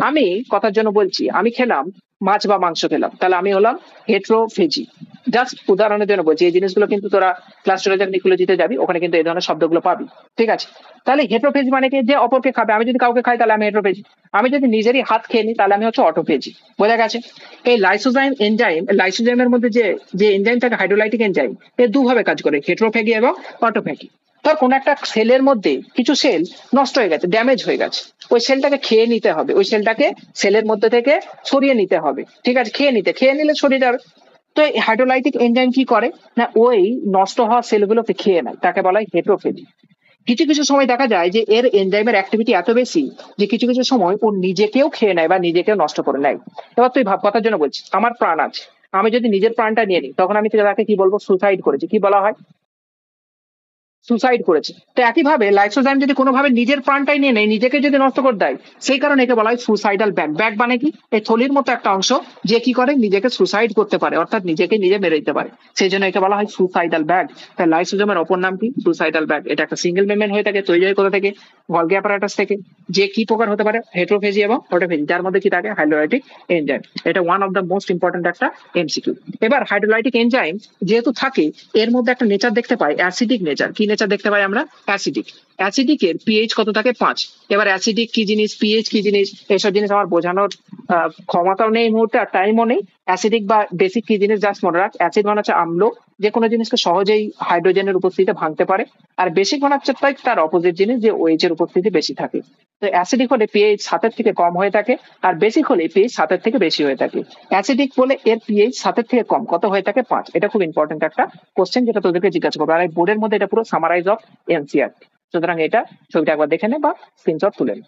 আমি কথার জন্য বলছি, আমি খেলাম মাছ বা মাংস খেলাম, তাহলে আমি হলাম হেটেরোফেজি। জাস্ট উদাহরণের জন্য বলছি, এই জিনিসগুলো কিন্তু তোরা ক্লাস 12 যখন ইকোলজিতে যাবি ওখানে কিন্তু এই ধরনের শব্দগুলো পাবি। ঠিক আছে, তাহলে হেটেরোফেজি মানে কি? যে অপরকে খাবে। আমি যদি কাউকে খাই তাহলে আমি হেটেরোফেজি। আমি যদি নিজেরই হাত খেয়ে নিই তাহলে আমি হচ্ছে অটোফেজি। বোঝা গেছে? এই লাইসোজাইম এনজাইম, লাইসোজাইমের মধ্যে যে যে এনজাইম থাকে হাইড্রোলাইটিক এনজাইম, এ দুভাবে কাজ করে, হেটেরোফেজি এবং অটোফেজি। ধর কোন একটা সেলের মধ্যে কিছু সেল নষ্ট হয়ে গেছে, ড্যামেজ হয়ে গেছে, ওই সেলটাকে খেয়ে নিতে হবে, ওই সেলটাকে সেলের মধ্যে থেকে সরিয়ে নিতে হবে। ঠিক আছে, খেয়ে নিলে সরিয়ে যাবে। তো এই হাইড্রোলাইটিক এনজাইম কি করে না, ওই নষ্ট হওয়া সেলগুলোকে খেয়ে নেয়, তাকে বলা হয় হেটেরোফেজি। কিছু কিছু সময় দেখা যায় যে এর এনজাইমের অ্যাক্টিভিটি এত বেশি যে কিছু কিছু সময় ও নিজেকেও খেয়ে নেয় বা নিজেকেও নষ্ট করে নেয়। এবার তুই ভাব, কথার জন্য বলছি, আমার প্রাণ আছে, আমি যদি নিজের প্রাণটা নিয়ে নিই তখন আমি তাকে কি বলবো? সুসাইড করেছি। কি বলা হয়? সুসাইড করেছে। তো একইভাবে লাইসোজাইম যদি কোনোভাবে নিজের প্রাণটাই নিয়ে নেয়, নিজেকে যদি নষ্ট করে দেয়, সেই কারণে একে বলা হয় সুসাইডাল ব্যাগ। ব্যাগ মানে কি? এই থলির মতো একটা অংশ, যে কি করে? নিজেকে সুসাইড করতে পারে, অর্থাৎ নিজেকে নিজে মেরে দিতে পারে, সেই জন্য একে বলা হয় সুসাইডাল ব্যাগ। তাই লাইসোজোমের অপর নাম কি? Suicidal bag. এটা একটা সিঙ্গেল মেমব্রেন হয়ে থাকে, তৈরি হয় কোথা থেকে? গলগি অ্যাপারাটাস থেকে। যে কি প্রকার হতে পারে? হেটেরোফেজি এবং অটোফেজি, যার মধ্যে কি থাকে? Hydrolytic enzyme. এটা one of the most important একটা এমসিকিউ। এবার হাইড্রোলাইটিক এনজাইম যেহেতু থাকে, এর মধ্যে একটা নেচার দেখতে পাই, অ্যাসিডিক নেচার। কি নেচার দেখতে পাই আমরা? অ্যাসিডিক। অ্যাসিডিকের পিএইচ কত থাকে? 5। এবার অ্যাসিডিক কি জিনিস, পিএইচ কি জিনিস, এইসব জিনিস আমার বোঝানোর ক্ষমতাও নেই এই মুহূর্তে, আর টাইমও নেই। অ্যাসিডিক বা বেসিক কি জিনিস জাস্ট মনে রাখ, অ্যাসিড মানে হচ্ছে আম্ল, যে কোনো জিনিসকে সহজেই হাইড্রোজেনের উপস্থিতিতে ভাঙতে পারে। আর বেসিক মানে হচ্ছে তার অপোজিট জিনিস, যে ওএইচ এর উপস্থিতি বেশি থাকে। তো অ্যাসিডিক হলে পিএইচ 7 থেকে কম হয়ে থাকে, আর বেসিক হলে পিএইচ 7 থেকে বেশি হয়ে থাকে। অ্যাসিডিক বলে এর পিএইচ 7 থেকে কম, কত হয়ে থাকে? 5। এটা খুব ইম্পর্টেন্ট একটা কোশ্চেন, যেটা তোদেরকে জিজ্ঞাসা করবে, আর এই বোর্ডের মধ্যে এটা পুরো সামারাইজ অফ এনসিআর। সুতরাং এটা ছবিটা একবার দেখে নে বা স্ক্রিনশট তুলে নে।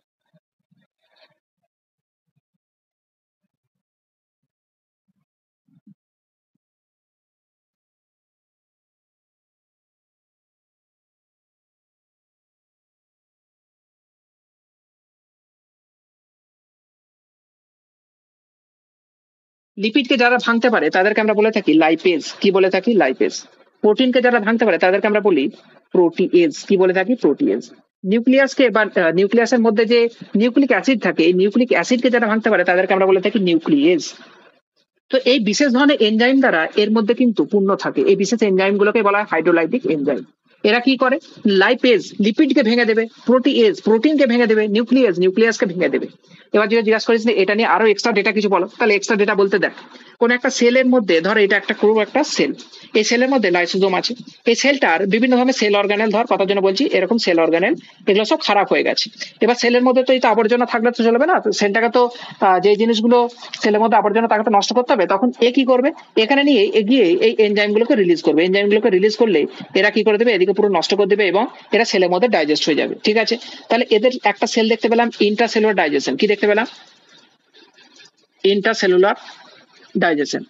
লিপিডকে যারা ভাঙতে পারে তাদেরকে আমরা বলে থাকি লাইপেজ। কি বলে থাকি? লাইপেজ। প্রোটিনকে যারা ভাঙতে পারে তাদেরকে আমরা বলি প্রোটিএজ। কি বলে থাকি? প্রোটিএজ। নিউক্লিয়াসকে বা নিউক্লিয়াসের মধ্যে যে নিউক্লিক অ্যাসিড থাকে, এই নিউক্লিক অ্যাসিডকে যারা ভাঙতে পারে তাদেরকে আমরা বলে থাকি নিউক্লিয়েজ। তো এই বিশেষ ধরনের এনজাইম দ্বারা এর মধ্যে কিন্তু পূর্ণ থাকে, এই বিশেষ এনজাইম গুলোকে বলা হয় হাইড্রোলাইটিক এনজাইম। এরা কি করে? লাইপেজ লিপিডকে ভেঙে দেবে, প্রোটিএজ প্রোটিনকে ভেঙে দেবে, নিউক্লিয়াস নিউক্লিয়াসকে ভেঙে দেবে। এবার যদি জিজ্ঞাসা করিস এটা নিয়ে আরো এক্সট্রা ডেটা কিছু বলো, তাহলে এক্সট্রা ডেটা বলতে দেখ। কোন একটা সেলের মধ্যে, ধর এটা একটা পুরো একটা সেল, এই সেলের মধ্যে লাইসোজোম আছে। এই সেলটার বিভিন্ন ধরনের সেল অর্গানেল, ধর কথার জন্য বলছি এরকম সেল অর্গানেল, এগুলো সব খারাপ হয়ে গেছে। এবার সেলের মধ্যে তো এই তো আবর্জনা থাকলে তো চলবে না, তো সেলটাকে তো যে জিনিসগুলো সেলের মধ্যে আবর্জনা তাকে তো নষ্ট করতে হবে। তখন এ কি করবে? এখানে নিয়ে এগিয়ে এই এনজাইম গুলোকে রিলিজ করবে। এনজাইম গুলোকে রিলিজ করলে এরা কি করে দেবে? এদিকে পুরো নষ্ট করে দেবে এবং এরা সেলের মধ্যে ডাইজেস্ট হয়ে যাবে। ঠিক আছে, তাহলে এদের একটা সেল দেখতে পেলাম ইন্ট্রাসেলুলার ডাইজেশন। কি দেখতে পেলাম? Intracellular digestion.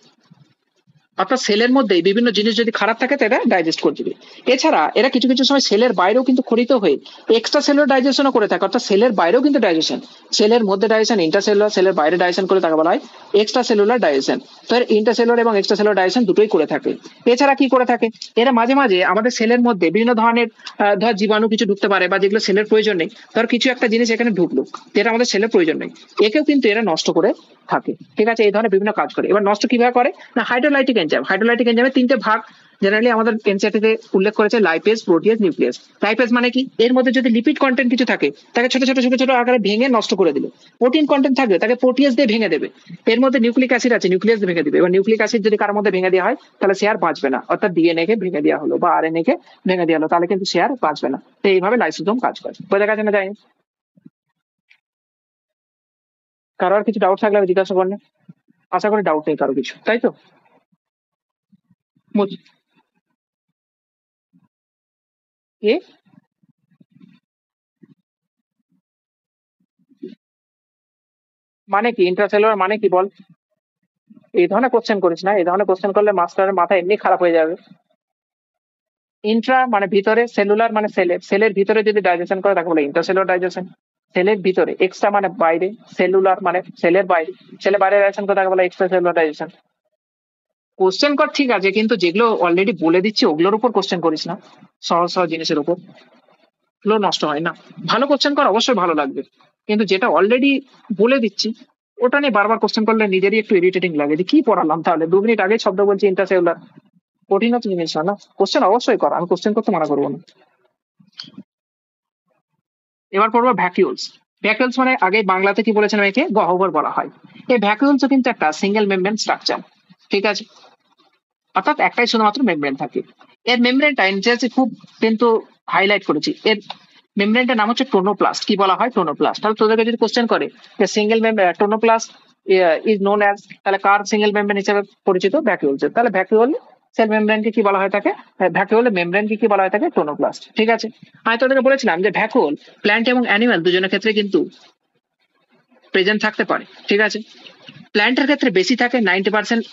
অর্থাৎ সেলের মধ্যে বিভিন্ন জিনিস যদি খারাপ থাকে তো এটা ডাইজেস্ট করে দিবে। এছাড়া এরা কিছু কিছু সময় সেলের বাইরেও কিন্তু খরিত হয়ে এক্সট্রা সেলুলার ডাইজেশনও করে থাকে, অর্থাৎ সেলের বাইরেও কিন্তু ডাইজেশন, সেলের মধ্যে ডাইজেশন, ইন্টারসেলুলার, সেলের বাইরে ডাইজেশন করে তাকে বলা হয় এক্সট্রা সেলুলার ডাইজেশন। তো এর ইন্টারসেলুলার এবং এক্সট্রা সেলুলার ডাইজেশন দুটোই করে থাকে। এছাড়া কি করে থাকে, এরা মাঝে মাঝে আমাদের সেলের মধ্যে বিভিন্ন ধরনের ধর জীবাণু কিছু ঢুকতে পারে বা যেগুলো সেলের প্রয়োজন নেই, ধর কিছু একটা জিনিস এখানে ঢুকলো যেটা আমাদের সেলের প্রয়োজন নেই, একেও কিন্তু এরা নষ্ট করে থাকে। ঠিক আছে, এই ধরনের বিভিন্ন কাজ করে। এবার নষ্ট কিভাবে করে না, হাইড্রোলাইটিক এনজাইম, হাইড্রোলাইটিক এনজাইমের তিনটে ভাগ জেনারেলি আমাদের এনসিইআরটি তে উল্লেখ করেছে, লাইপেজ, প্রোটিয়েজ, নিউক্লিয়াস। লাইপেজ মানে কি, এর মধ্যে যদি লিপিড কন্টেন্ট কিছু থাকে তাকে ছোট ছোট ছোট ছোট আকারে ভেঙে নষ্ট করে দিল। প্রোটিন কন্টেন্ট থাকবে তাকে প্রোটিয়েজ দিয়ে ভেঙে দেবে। এর মধ্যে নিউক্লিক অ্যাসিড আছে, নিউক্লিয়াস দিয়ে ভেঙে দিবে। এবার নিউক্লিক অ্যাসিড যদি কার মধ্যে ভেঙে দেওয়া হয় তাহলে সে আর বাঁচবে না, অর্থাৎ ডিএনএ কে ভেঙে দেওয়া হলো বা আরএনএ কে ভেঙে দেওয়া হলো, তাহলে কিন্তু সে আর বাঁচবে না। তো এইভাবে লাইসোজোম কাজ করে। বোঝা গেছে না যায়নি? কারো আর কিছু ডাউট থাকলে আমি জিজ্ঞাসা করেন, আশা করি ডাউট নেই কারো কিছু, তাই তো? এ মানে কি, ইন্ট্রাসেলুলার মানে কি বল? এই ধরনের কোশ্চেন করিস না, এই ধরনের কোশ্চেন করলে মাস্টারের মাথা এমনি খারাপ হয়ে যাবে। ইন্ট্রা মানে ভিতরে, সেলুলার মানে সেলের, সেলের ভিতরে যদি ডাইজেশন করে তাকে বলে ইন্টারসেলুলার ডাইজেশন। সেলের ভিতরে, এক্সট্রা মানে বাইরে, সেলুলার মানে সেলের বাইরে, সেলের বাইরে ডাইজেশন করে তাকে বলে এক্সট্রা সেলুলার ডাইজেশন। কোশ্চেন কর ঠিক আছে, কিন্তু যেগুলো অলরেডি বলে দিচ্ছি ওগুলোর উপর কোশ্চেন করিস না, সহজ সহজ জিনিসের উপর, ওগুলো নষ্ট হয় না। ভালো কোশ্চেন কর, অবশ্যই ভালো লাগবে, কিন্তু যেটা অলরেডি বলে দিচ্ছি ওটা নিয়ে বারবার কোশ্চেন করলে নিজেরই একটু ইরিটেটিং লাগে, যে কি পড়ালাম, তাহলে 2 মিনিট আগে শব্দ বলছি ইন্টারসেলুলার, কঠিন হচ্ছে জিনিস না। কোশ্চেন অবশ্যই কর, আমি কোশ্চেন করতে মানা করবো না। এবার পড়বো ভ্যাকিউলস। ভ্যাকিউলস মানে আগে বাংলাতে কি বলেছেন, একে গহ্বর বলা হয়। এই ভ্যাকিউলস কিন্তু একটা সিঙ্গেল মেমব্রেন স্ট্রাকচার, ঠিক আছে, অর্থাৎ একটাই শুধুমাত্র মেমব্রেন থাকে। এর মেমব্রেনটা এনসিআরসি খুব কিন্তু হাইলাইট করেছি, এর মেমব্রেনটার নাম হচ্ছে টোনোপ্লাস্ট। কি বলা হয়? টোনোপ্লাস্ট। তাহলে তোদেরকে যদি কোশ্চেন করে যে সিঙ্গেল টোনোপ্লাস্ট ইজ নোন অ্যাজ, তাহলে কার সিঙ্গেল মেমব্রেন হিসেবে পরিচিত? ভ্যাকিউলস। তাহলে ভ্যাকিউল সেল মেমব্রেনকে কি বলা হয় থাকে, ভ্যাকিউল মেমব্রেনকে কি বলা হয় থাকে? টোনোপ্লাস্ট। ঠিক আছে, আমি তোদেরকে বলেছিলাম যে ভ্যাকুয়াল প্ল্যান্ট এবং অ্যানিমাল দুজনের ক্ষেত্রে কিন্তু প্রেজেন্ট থাকতে পারে। ঠিক আছে, প্ল্যান্টের ক্ষেত্রে বেশি থাকে, 90%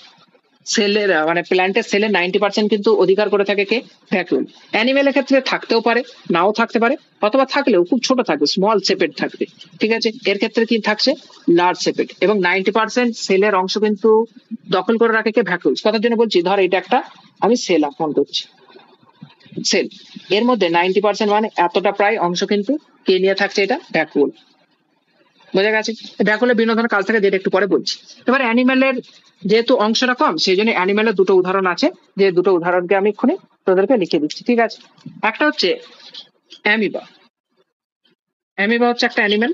সেলের মানে প্ল্যান্টের সেলের 90% কিন্তু অধিকার করে থাকে কে? ভ্যাকুয়াল। অ্যানিমেলের ক্ষেত্রে থাকতেও পারে, নাও থাকতে পারে, অথবা থাকলেও খুব ছোট থাকবে, স্মল সেপেড থাকবে। ঠিক আছে, এর ক্ষেত্রে কি থাকছে? লার্জ সেপেড। এবং 90% সেলের অংশ কিন্তু দখল করে রাখে কে? ভ্যাকুয়ালস। কথার জন্য বলছি, ধর এটা একটা আমি সেল আহ্বান করছি, সেল, এর মধ্যে 90% মানে এতটা প্রায় অংশ কিন্তু কে নিয়ে থাকছে? এটা ভ্যাকুয়াল। বোঝা গেছে? ব্যাকহোলের বিভিন্ন ধরনের কাজ থাকে, যেটা একটু পরে বলছি। এবার অ্যানিমেলের যেহেতু অংশটা কম, সেই জন্য অ্যানিমেলের দুটো উদাহরণ আছে, যে দুটো উদাহরণকে আমি এক্ষুনি তোদেরকে লিখে দিচ্ছি। ঠিক আছে, একটা হচ্ছে অ্যামিবা। অ্যামিবা হচ্ছে একটা অ্যানিমেল,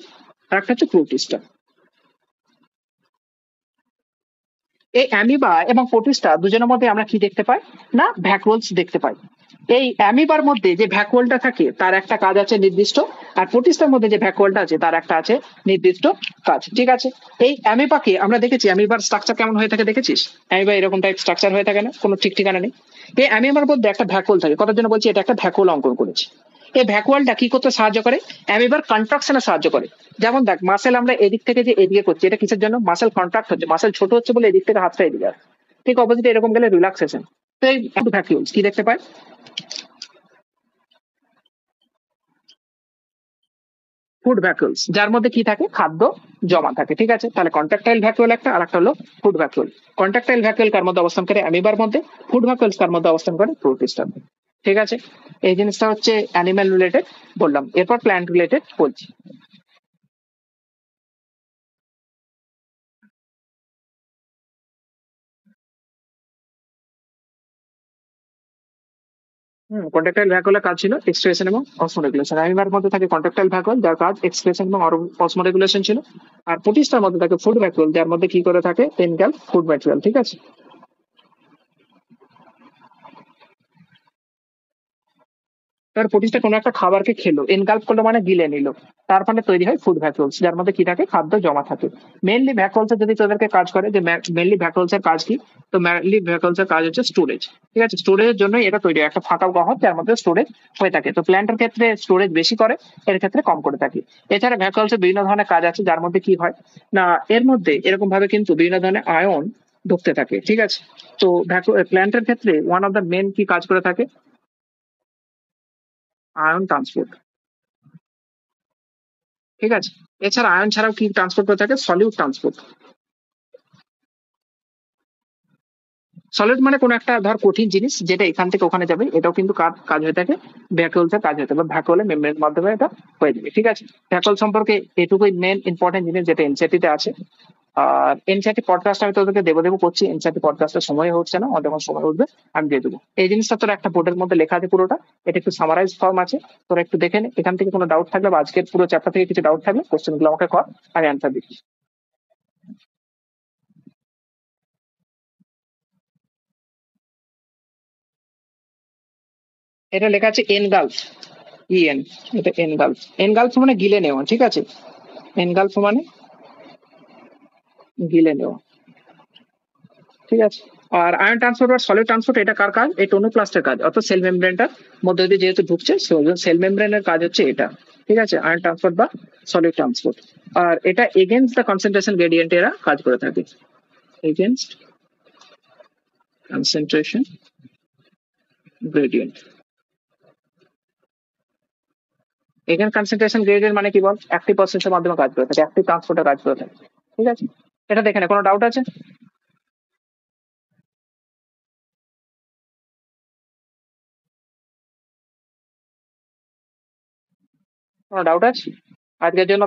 আর একটা হচ্ছে প্রোটিস্টা। এই অ্যামিবা এবং প্রোটিস্টা দুজনের মধ্যে আমরা কি দেখতে পাই না? ভ্যাকুয়ালস দেখতে পাই। এই অ্যামিবার মধ্যে যে ভ্যাকুয়ালটা থাকে তার একটা কাজ আছে নির্দিষ্ট, আর প্রোটিস্টার মধ্যে যে ভ্যাকুয়ালটা আছে তার একটা আছে নির্দিষ্ট কাজ। ঠিক আছে, এই অ্যামিবাকে আমরা দেখেছি, অ্যামিবার স্ট্রাকচার কেমন হয়ে থাকে দেখেছিস? অ্যামিবা এরকম টাইপ স্ট্রাকচার হয়ে থাকে না, কোনো ঠিক ঠিকানা নেই। এই অ্যামিবার মধ্যে একটা ভ্যাকুয়াল থাকে, কতার জন্য বলছি এটা একটা ভ্যাকুয়াল অঙ্কন করেছি। এই ভ্যাকুয়ালটা কি করতে সাহায্য করে? অ্যামিবার কন্ট্রাকশনে সাহায্য করে। যেমন দেখ, মাসেল আমরা এদিক থেকে যে এদিকে করছি, এটা কিসের জন্য? মাসেল কন্ট্রাক্ট হচ্ছে, মাসেল ছোট হচ্ছে বলে এদিক থেকে হাতটা এদিকে আসে। ঠিক অপোজিট এরকম গেলে রিল্যাক্সেশন। তো এই ভ্যাকুয়ালস কি দেখতে পায়? ফুড ভ্যাকুয়ালস, যার মধ্যে কি থাকে? খাদ্য জমা থাকে। ঠিক আছে, তাহলে কন্ট্রাক্টাইল ভ্যাকুয়াল একটা, আর একটা হলো ফুড ভ্যাকুয়াল। কন্ট্রাক্টাইল ভ্যাকুয়াল কার মধ্যে অবস্থান করে? অ্যামিবার মধ্যে। ফুড ভ্যাকুয়ালস কার মধ্যে অবস্থান করে? প্রোটিস্টার মধ্যে। ঠিক আছে, এই জিনিসটা হচ্ছে অ্যানিম্যাল রিলেটেড বললাম। এরপর প্ল্যান্ট রিলেটেড বলছি। কন্ট্রাক্টাইল ভ্যাকুয়ালের কাজ ছিল এক্সক্রেশন এবং অসমোরেগুলেশন। অ্যামিবার মধ্যে থাকে কন্ট্রাক্টাইল ভ্যাকুয়াল, যার কাজ এক্সক্রেশন এবং অসমোরেগুলেশন ছিল। আর প্রোটিস্টার মধ্যে থাকে ফুড ভ্যাকুয়াল, যার মধ্যে কি করে থাকে? এনগাল ফুড ম্যাটেরিয়াল। ঠিক আছে, তার প্রোটিনটা কোনো একটা খাবারকে খেলো, এনগালফ করলো মানে গিলে নিল, তার ফলে তৈরি হয় ফুড ভ্যাকুয়ালস, যার মধ্যে কি থাকে? খাদ্য জমা থাকে। মেনলি ভ্যাকুয়ালস যদি তোদেরকে কাজ করে, যে মেনলি ভ্যাকুয়ালস এর কাজ কি, তো মেনলি ভ্যাকুয়ালস এর কাজ হচ্ছে স্টোরেজ। ঠিক আছে, স্টোরেজের জন্য এটা তৈরি হয়, একটা ফাঁকা গহ্বর যার মধ্যে স্টোরেজ হয়ে থাকে। তো প্ল্যান্টের ক্ষেত্রে স্টোরেজ বেশি করে, এর ক্ষেত্রে কম করে থাকে। এছাড়া ভ্যাকুয়ালস এর বিভিন্ন ধরনের কাজ আছে, যার মধ্যে কি হয় না, এর মধ্যে এরকম ভাবে কিন্তু বিভিন্ন ধরনের আয়ন ঢুকতে থাকে, ঠিক আছে। তো প্ল্যান্টের ক্ষেত্রে ওয়ান অফ দ্য মেন কি কাজ করে থাকে, আয়ন ট্রান্সপোর্ট, ঠিক আছে। এছাড়া আয়ন ছাড়াও কি ট্রান্সপোর্ট করে থাকে, সলিউট ট্রান্সপোর্ট। সলিড মানে কোনো একটা ধর কঠিন জিনিস যেটা এখান থেকে ওখানে যাবে, এটাও কিন্তু কাজ হয়ে থাকে ভ্যাকুয়ালসের কাজ হয়ে থাকে, বা ভ্যাকুয়ালে মেমব্রেনের মাধ্যমে এটা হয়ে যাবে, ঠিক আছে। ভ্যাকুয়াল সম্পর্কে এটুকুই মেন ইম্পর্টেন্ট জিনিস যেটা এনসিইআরটি তে আছে। আর এনসিইআরটি পডকাস্ট আমি তোদেরকে দেবো করছি, এনসিইআরটি পডকাস্টের সময় হচ্ছে না, যখন সময় উঠবে আমি দিয়ে দেবো। এই জিনিসটা তোর একটা বোর্ডের মধ্যে লেখা আছে পুরোটা, এটা একটু সামারাইজ ফর্ম আছে, তোরা একটু দেখে নে। এখান থেকে কোনো ডাউট থাকলে বা আজকের পুরো চ্যাপ্টার থেকে কিছু ডাউট থাকলে কোশ্চেন গুলো আমাকে কর, আমি অ্যান্সার দিচ্ছি। এটা লেখা আছে এনগালফ, ইএন, এটা এনগালফ। এনগালফ মানে গিলে নেওয়া, ঠিক আছে। এনগালফ মানে গিলে নেওয়া, ঠিক আছে। আর আয়ন ট্রান্সপোর্ট বা সলিড ট্রান্সপোর্ট এটা কার কাজ, এই টোনোপ্লাস্টের কাজ, অর্থাৎ সেল মেমব্রেনটার মধ্যে দিয়ে যেহেতু ঢুকছে, সেল মেমব্রেনের কাজ হচ্ছে এটা, ঠিক আছে, আয়ন ট্রান্সপোর্ট বা সলিড ট্রান্সপোর্ট। আর এটা এগেনস্ট দ্য কনসেন্ট্রেশন গ্রেডিয়েন্ট এরা কাজ করে থাকে, এগেনস্ট কনসেন্ট্রেশন গ্রেডিয়েন্ট। এখানে কনসেন্ট্রেশন গ্রেডিয়েন্ট মানে কি বল, অ্যাক্টিভ প্রসেসের মাধ্যমে কাজ করে থাকে, অ্যাক্টিভ ট্রান্সপোর্টের কাজ করে থাকে, ঠিক আছে। এটা দেখে না, কোনো ডাউট আছে? কোনো ডাউট আছে আজকের জন্য?